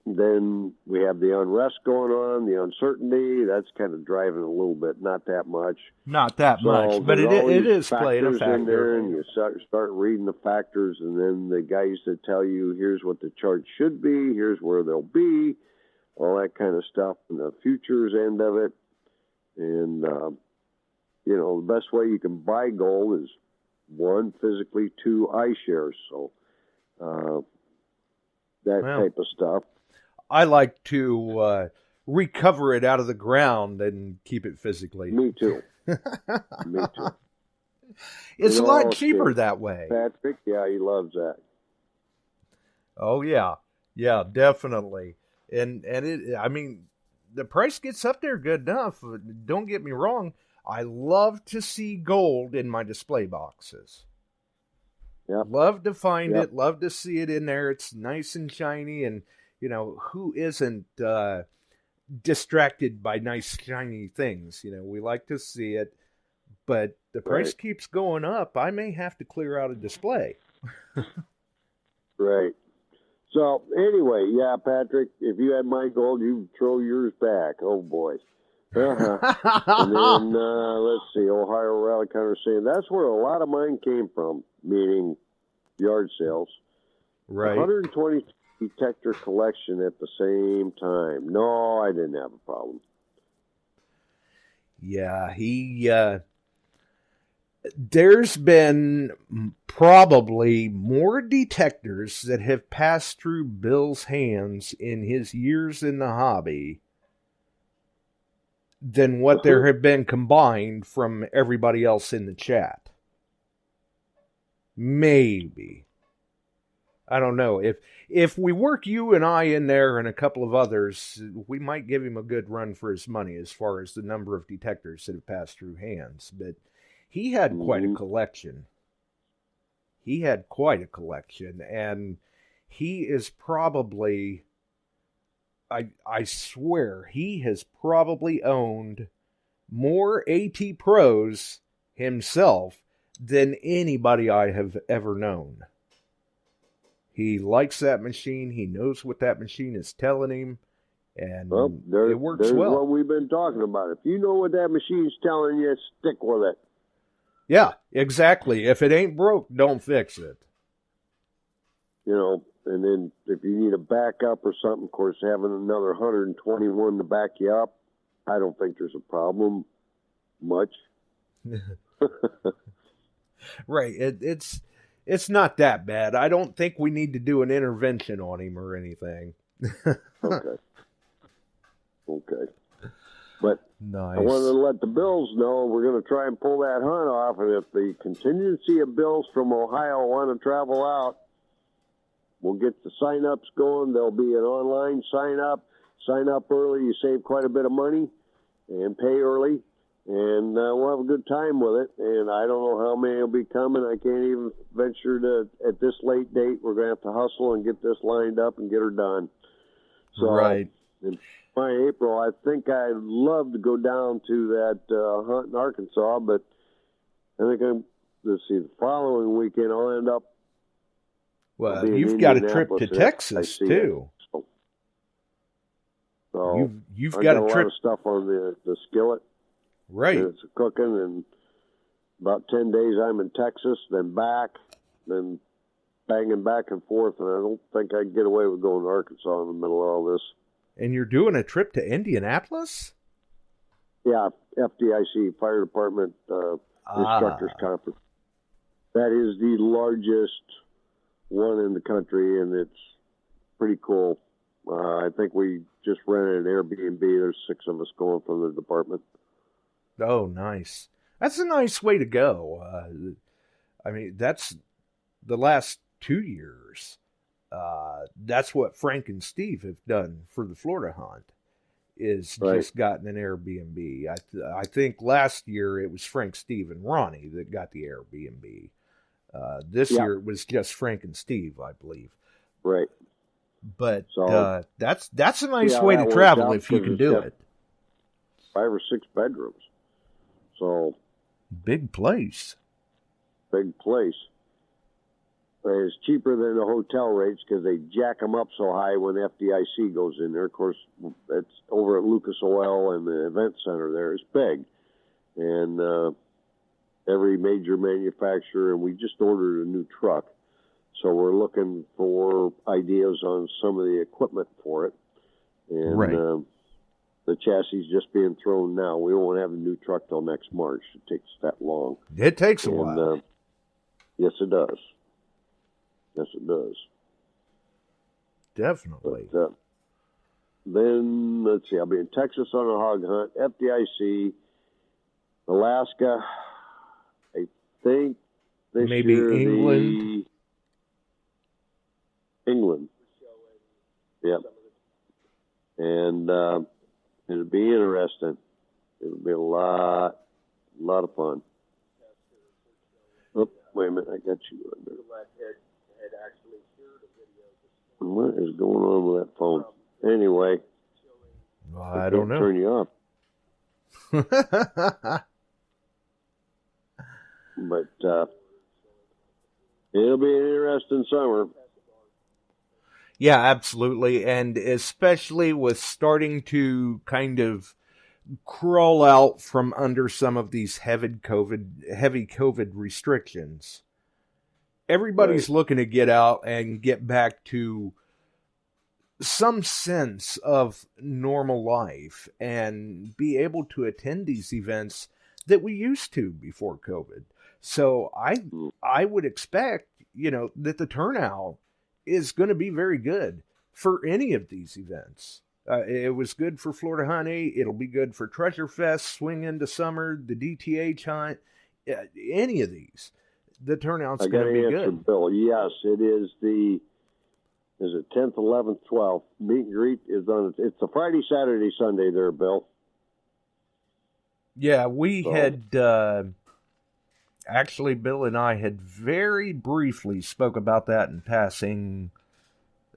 then we have the unrest going on, the uncertainty. That's kind of driving a little bit, not that much. Not that much, but it is playing a factor. In there, and you start reading the factors, and then the guys that tell you, here's what the chart should be, here's where they'll be, all that kind of stuff, and the futures end of it. And, the best way you can buy gold is, 1, physically, 2, iShares. So type of stuff. I like to recover it out of the ground and keep it physically. Me too. Me too. It's a lot cheaper that way. Patrick, yeah, he loves that. Oh, yeah. Yeah, definitely. And the price gets up there good enough. Don't get me wrong. I love to see gold in my display boxes. Yep. Love to find it. Love to see it in there. It's nice and shiny. And, who isn't distracted by nice, shiny things? We like to see it. But the price keeps going up. I may have to clear out a display. Right. So, anyway, Patrick, if you had my gold, you'd throw yours back. Oh, boy. And then, let's see, Ohio Rally Counter saying that's where a lot of mine came from, meaning yard sales. Right. 120 detector collection at the same time. No, I didn't have a problem. Yeah, there's been probably more detectors that have passed through Bill's hands in his years in the hobby than what there have been combined from everybody else in the chat. Maybe. I don't know. If we work you and I in there and a couple of others, we might give him a good run for his money as far as the number of detectors that have passed through hands. But he had quite a collection. And he is probably... I swear, he has probably owned more A.T. Pros himself than anybody I have ever known. He likes that machine. He knows what that machine is telling him. And it works there's well. What we've been talking about. If you know what that machine's telling you, stick with it. Yeah, exactly. If it ain't broke, don't fix it. And then if you need a backup or something, of course, having another 121 to back you up, I don't think there's a problem much. Right. It's not that bad. I don't think we need to do an intervention on him or anything. Okay. But nice. I wanted to let the Bills know we're going to try and pull that hunt off, and if the contingency of Bills from Ohio want to travel out, we'll get the sign-ups going. There'll be an online sign-up. Sign up early. You save quite a bit of money and pay early. And we'll have a good time with it. And I don't know how many will be coming. I can't even venture to, at this late date, we're going to have to hustle and get this lined up and get her done. So, right. In April, I think I'd love to go down to that hunt in Arkansas, but I think the following weekend I'll end up. Well, you've got a trip to Texas, too. So you've I got a a lot trip, of stuff on the skillet. right? And it's cooking, and about 10 days I'm in Texas, then back, then banging back and forth, and I don't think I can get away with going to Arkansas in the middle of all this. And you're doing a trip to Indianapolis? Yeah, FDIC, Fire Department Instructors Conference. That is the largest one in the country, and it's pretty cool. I think we just rented an Airbnb. There's 6 of us going from the department. Oh, nice. That's a nice way to go. I mean, that's the last 2 years. That's what Frank and Steve have done for the Florida hunt, is just gotten an Airbnb. I think last year it was Frank, Steve, and Ronnie that got the Airbnb. This year it was just Frank and Steve, I believe. Right. But so, that's a nice way to travel if you can do it. 5 or 6 bedrooms. So big place. Big place. It's cheaper than the hotel rates because they jack them up so high when FDIC goes in there. Of course, it's over at Lucas Oil and the event center there is big. And every major manufacturer, and we just ordered a new truck. So we're looking for ideas on some of the equipment for it. And the chassis just being thrown now. We won't have a new truck till next March. It takes that long. It takes a while. Yes, it does. Yes, it does. Definitely. But, then, let's see, I'll be in Texas on a hog hunt, FDIC, Alaska, I think this maybe year England. England. Yep. And it'll be interesting. It'll be a lot of fun. Oh, wait a minute, I got you under. What is going on with that phone? Anyway, well, I don't know. Turn you off. But it'll be an interesting summer. Yeah, absolutely. And especially with starting to kind of crawl out from under some of these heavy COVID restrictions. Everybody's looking to get out and get back to some sense of normal life and be able to attend these events that we used to before COVID. So I would expect, that the turnout is going to be very good for any of these events. It was good for Florida Honey. It'll be good for Treasure Fest, Swing into Summer, the DTH hunt, any of these. The turnout's going to be good. Bill. Yes, it is is it 10th, 11th, 12th? Meet and greet is on, it's a Friday, Saturday, Sunday there, Bill. Yeah, we had, actually, Bill and I had very briefly spoke about that in passing.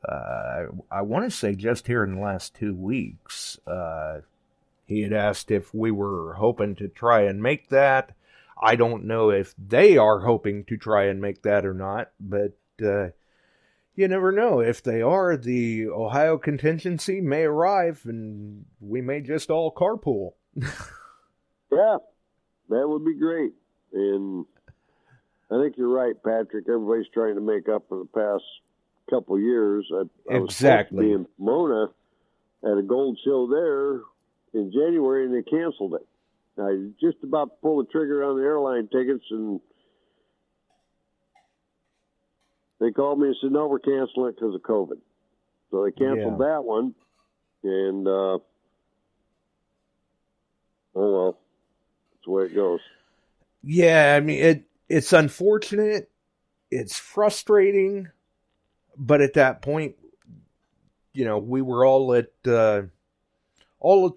I want to say just here in the last 2 weeks. He had asked if we were hoping to try and make that. I don't know if they are hoping to try and make that or not, but you never know. If they are, the Ohio contingency may arrive and we may just all carpool. Yeah, that would be great. And I think you're right, Patrick. Everybody's trying to make up for the past couple years. I was supposed to be in Pomona at a gold show there in January, and they canceled it. I just about pulled the trigger on the airline tickets, and they called me and said, no, we're canceling it because of COVID. So they canceled that one, and oh well, that's the way it goes. Yeah, I mean, it's unfortunate, it's frustrating, but at that point, we were all at the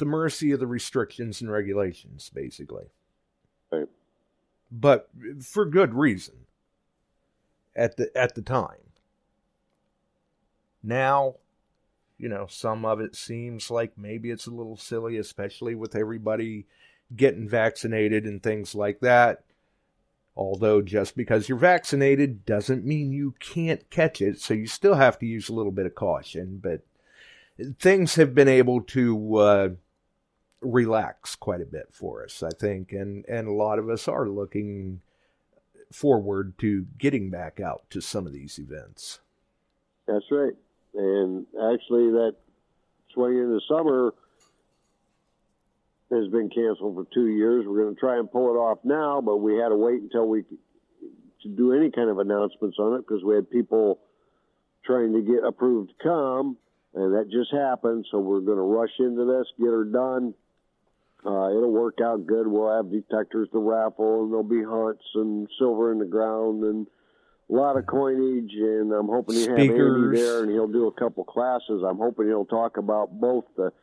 mercy of the restrictions and regulations, basically. Right. But for good reason at the time. Now, some of it seems like maybe it's a little silly, especially with everybody getting vaccinated and things like that. Although just because you're vaccinated doesn't mean you can't catch it, so you still have to use a little bit of caution. But things have been able to relax quite a bit for us, I think, and a lot of us are looking forward to getting back out to some of these events. That's right. And actually, that swing in the summer has been canceled for 2 years. We're going to try and pull it off now, but we had to wait until we could do any kind of announcements on it because we had people trying to get approved to come, and that just happened. So we're going to rush into this, get her done. It'll work out good. We'll have detectors to raffle, and there'll be hunts and silver in the ground and a lot of coinage. And I'm hoping to have Andy there, and he'll do a couple classes. I'm hoping he'll talk about both the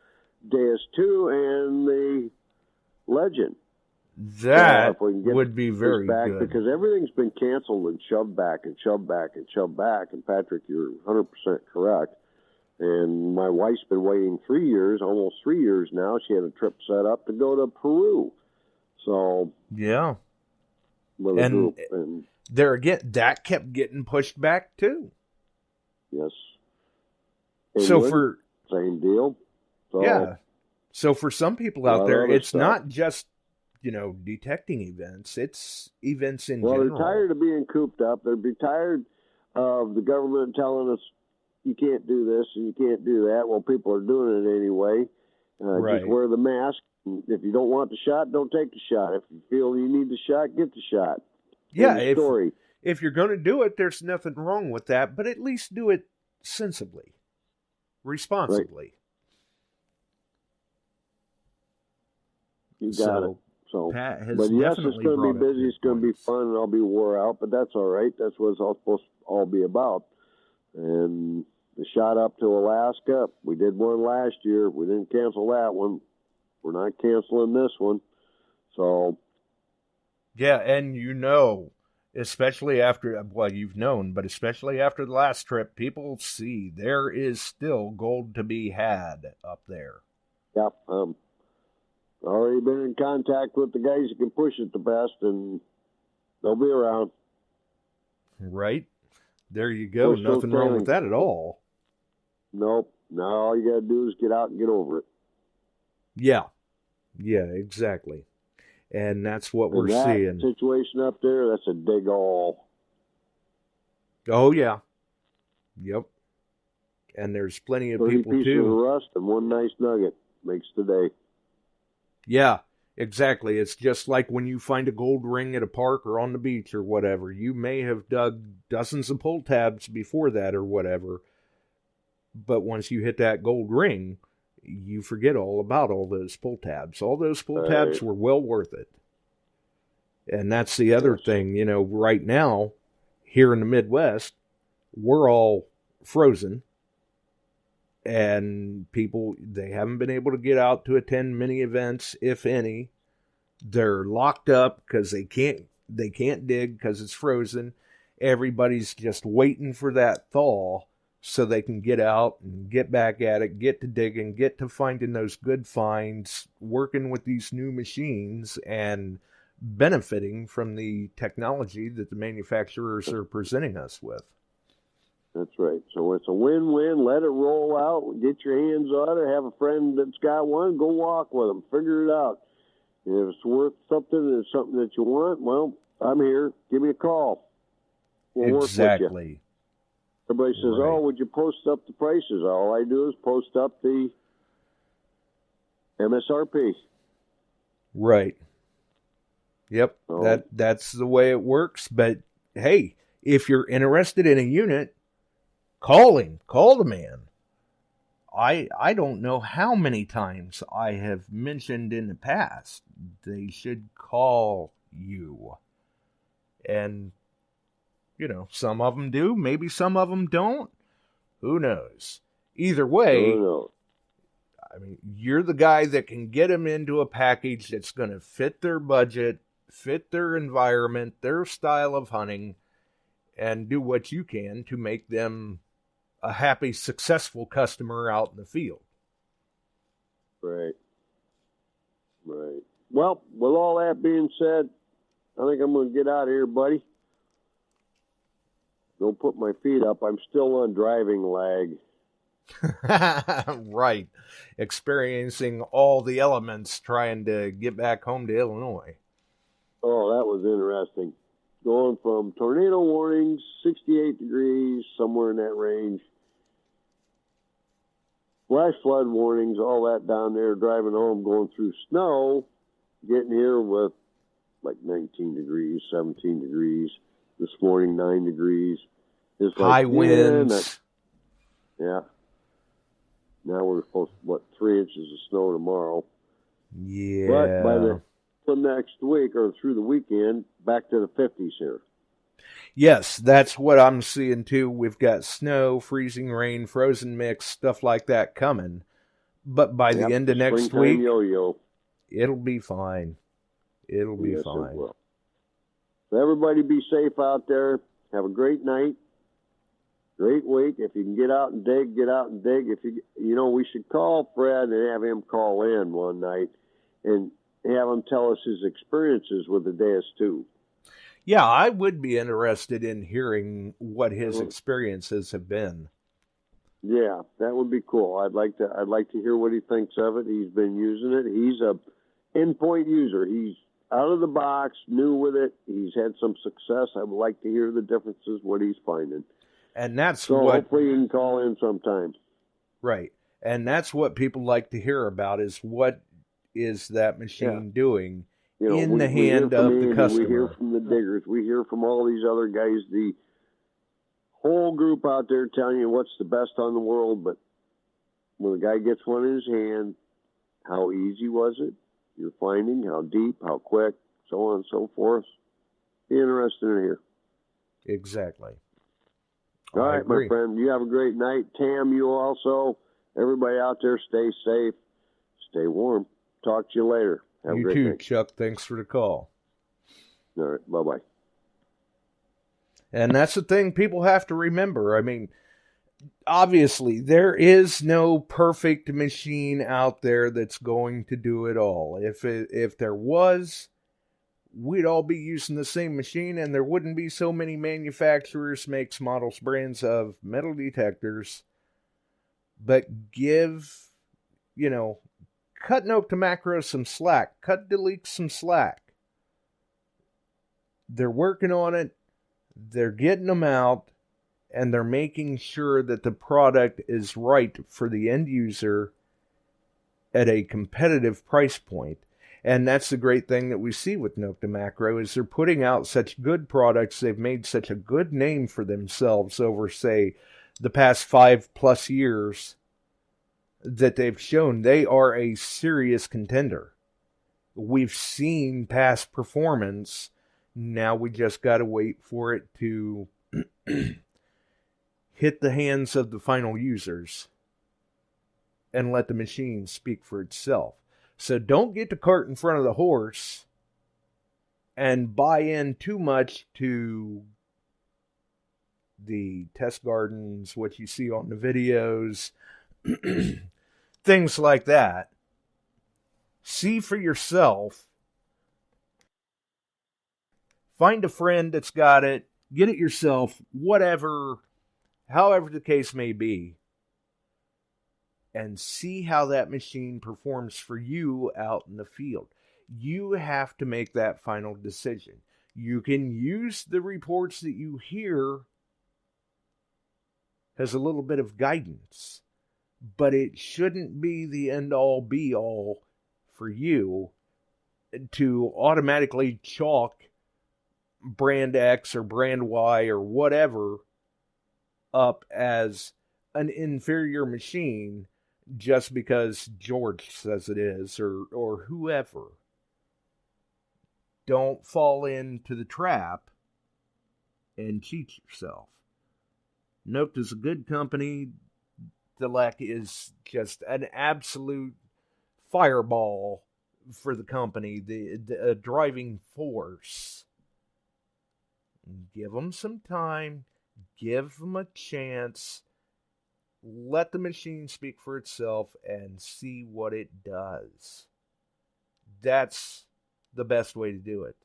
Deus 2 and the Legend. That would be very back, good. Because everything's been canceled and shoved back and shoved back and shoved back. And Patrick, you're 100% correct. And my wife's been waiting 3 years, almost 3 years now. She had a trip set up to go to Peru. So yeah, with a group. And there again, that kept getting pushed back too. Yes. So for same deal. So, yeah. So for some people out there, it's not just, detecting events. It's events in general. They're tired of being cooped up. They're tired of the government telling us you can't do this and you can't do that. Well, people are doing it anyway. Right. Just wear the mask. If you don't want the shot, don't take the shot. If you feel you need the shot, get the shot. Yeah, if you're going to do it, there's nothing wrong with that, but at least do it sensibly, responsibly. Right. You got it. So, Pat has but yes, it's definitely going to be brought up busy. It's going to be fun, and I'll be wore out. But that's all right. That's what it's all supposed to all be about. And the shot up to Alaska, we did one last year. We didn't cancel that one. We're not canceling this one. So, yeah, and especially after, well, you've known, but especially after the last trip, people see there is still gold to be had up there. Yep. Already been in contact with the guys who can push it the best, and they'll be around. Right. There you go. Nothing wrong with that at all. Nope. Now all you got to do is get out and get over it. Yeah. Yeah, exactly. And that's what we're seeing. Situation up there, that's a dig all. Oh, yeah. Yep. And there's plenty of people, 30 pieces too. of rust and one nice nugget makes the day. Yeah, exactly. It's just like when you find a gold ring at a park or on the beach or whatever. You may have dug dozens of pull tabs before that or whatever, but once you hit that gold ring, you forget all about all those pull tabs. All those pull tabs were well worth it. And that's the other thing, right now, here in the Midwest, we're all frozen. And people, they haven't been able to get out to attend many events, if any. They're locked up because they can't dig because it's frozen. Everybody's just waiting for that thaw so they can get out and get back at it, get to digging, get to finding those good finds, working with these new machines and benefiting from the technology that the manufacturers are presenting us with. That's right. So it's a win-win. Let it roll out. Get your hands on it. Have a friend that's got one. Go walk with them. Figure it out. And if it's worth something and it's something that you want, well, I'm here. Give me a call. We'll exactly. work with you. Everybody says, right. Oh, would you post up the prices? All I do is post up the MSRP. Right. Yep. So, that's the way it works. But, hey, if you're interested in a unit, call the man. I don't know how many times I have mentioned in the past they should call you. And, some of them do. Maybe some of them don't. Who knows? Either way, I mean, you're the guy that can get them into a package that's going to fit their budget, fit their environment, their style of hunting, and do what you can to make them a happy, successful customer out in the field. Right. Well, with all that being said, I think I'm going to get out of here, buddy. Don't put my feet up. I'm still on driving lag. Right. Experiencing all the elements trying to get back home to Illinois. Oh, that was interesting. Going from tornado warnings, 68 degrees, somewhere in that range, flash flood warnings, all that down there, driving home, going through snow, getting here with like 19 degrees, 17 degrees. This morning, 9 degrees. It's like, high winds. Yeah. Now we're supposed to, 3 inches of snow tomorrow. Yeah. But by the next week or through the weekend, back to the 50s here. Yes, that's what I'm seeing too. We've got snow, freezing rain, frozen mix, stuff like that coming. But by the end of next week, yo-yo. It'll be fine. It'll be Yes, fine. It will. So everybody be safe out there. Have a great night. Great week. If you can get out and dig, get out and dig. If we should call Fred and have him call in one night and have him tell us his experiences with the DS2. Yeah, I would be interested in hearing what his experiences have been. Yeah, that would be cool. I'd like to hear what he thinks of it. He's been using it. He's a endpoint user. He's out of the box, new with it. He's had some success. I would like to hear the differences, what he's finding. And that's so hopefully you can call in sometime. Right. And that's what people like to hear about, is what is that machine doing in the hand of the customer. We hear from the diggers. We hear from all these other guys, the whole group out there telling you what's the best on the world. But when the guy gets one in his hand, how easy was it? You're finding how deep, how quick, so on and so forth. Be interested in here. Exactly. All right, my friend. You have a great night. Tam, you also. Everybody out there, stay safe. Stay warm. Talk to you later. Have a great You too, night. Chuck. Thanks for the call. All right. Bye-bye. And that's the thing people have to remember. I mean, obviously, there is no perfect machine out there that's going to do it all. If there was, we'd all be using the same machine, and there wouldn't be so many manufacturers, makes, models, brands of metal detectors. But cut Nokta Makro some slack. Cut Delete some slack. They're working on it. They're getting them out. And they're making sure that the product is right for the end user at a competitive price point. And that's the great thing that we see with Nokta Makro, is they're putting out such good products. They've made such a good name for themselves over, say, the past 5+ years, that they've shown they are a serious contender. We've seen past performance. Now we just got to wait for it to hit the hands of the final users and let the machine speak for itself. So don't get the cart in front of the horse and buy in too much to the test gardens, what you see on the videos, things like that. See for yourself. Find a friend that's got it. Get it yourself. Whatever, however the case may be. And see how that machine performs for you out in the field. You have to make that final decision. You can use the reports that you hear as a little bit of guidance, but it shouldn't be the end-all, be-all for you to automatically chalk brand X or brand Y or whatever up as an inferior machine just because George says it is, or whoever. Don't fall into the trap and cheat yourself. Nokta's a good company. Delec is just an absolute fireball for the company, the driving force. Give them some time. Give them a chance. Let the machine speak for itself and see what it does. That's the best way to do it.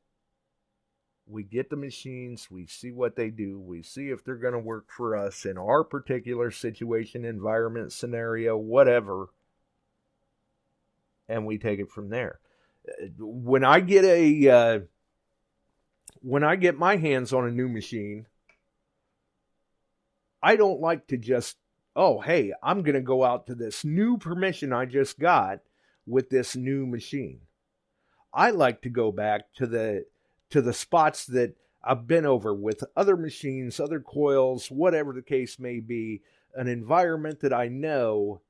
We get the machines, we see what they do, we see if they're going to work for us in our particular situation, environment, scenario, whatever, and we take it from there. When I get my hands on a new machine, I don't like to just, oh, hey, I'm going to go out to this new permission I just got with this new machine. I like to go back to the spots that I've been over with other machines, other coils, whatever the case may be, an environment that I know.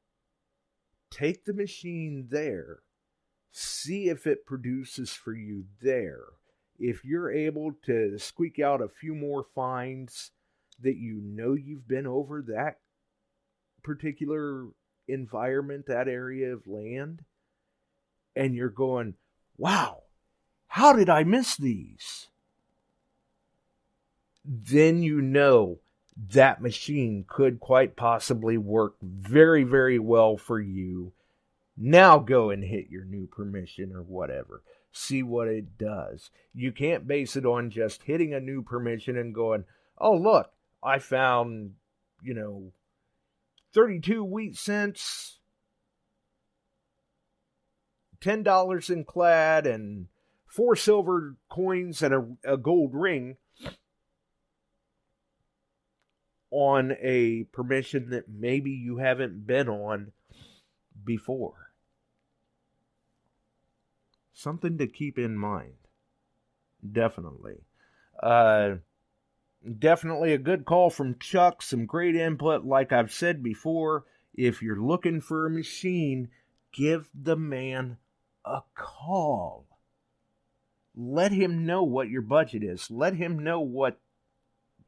Take the machine there. See if it produces for you there. If you're able to squeak out a few more finds that you know you've been over that particular environment, that area of land, and you're going, wow, how did I miss these? Then you know that machine could quite possibly work very, very well for you. Now go and hit your new permission or whatever. See what it does. You can't base it on just hitting a new permission and going, oh, look, I found, 32 wheat cents, $10 in clad, and 4 silver coins and a gold ring on a permission that maybe you haven't been on before. Something to keep in mind. Definitely. Definitely a good call from Chuck. Some great input. Like I've said before, if you're looking for a machine, give the man a call. Let him know what your budget is. Let him know what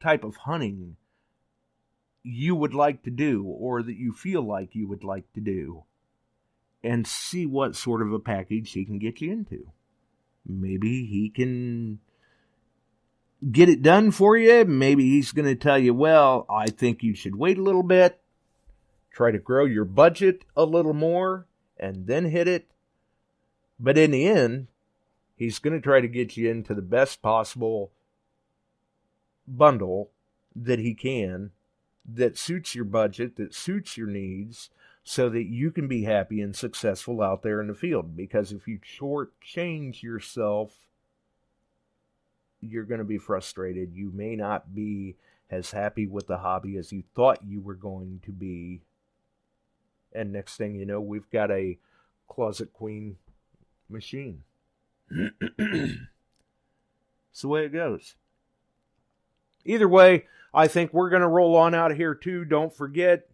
type of hunting you would like to do or that you feel like you would like to do, and see what sort of a package he can get you into. Maybe he can get it done for you. Maybe he's going to tell you, well, I think you should wait a little bit, try to grow your budget a little more, and then hit it. But in the end, he's going to try to get you into the best possible bundle that he can, that suits your budget, that suits your needs, so that you can be happy and successful out there in the field. Because if you shortchange yourself, you're going to be frustrated. You may not be as happy with the hobby as you thought you were going to be. And next thing you know, we've got a closet queen machine. It's the way it goes. Either way, I think we're going to roll on out of here too. Don't forget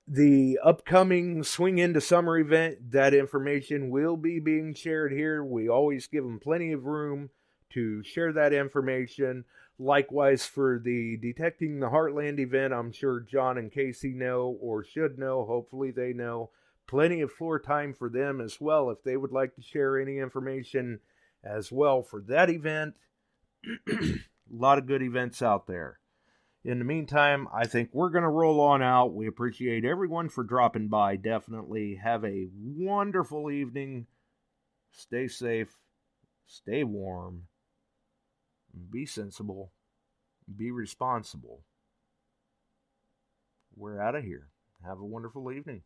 the upcoming Swing Into Summer event. That information will be being shared here. We always give them plenty of room to share that information. Likewise, for the Detecting the Heartland event, I'm sure John and Casey know, or should know. Hopefully they know. Plenty of floor time for them as well if they would like to share any information as well for that event. A lot of good events out there. In the meantime, I think we're going to roll on out. We appreciate everyone for dropping by. Definitely have a wonderful evening. Stay safe. Stay warm. Be sensible. Be responsible. We're out of here. Have a wonderful evening.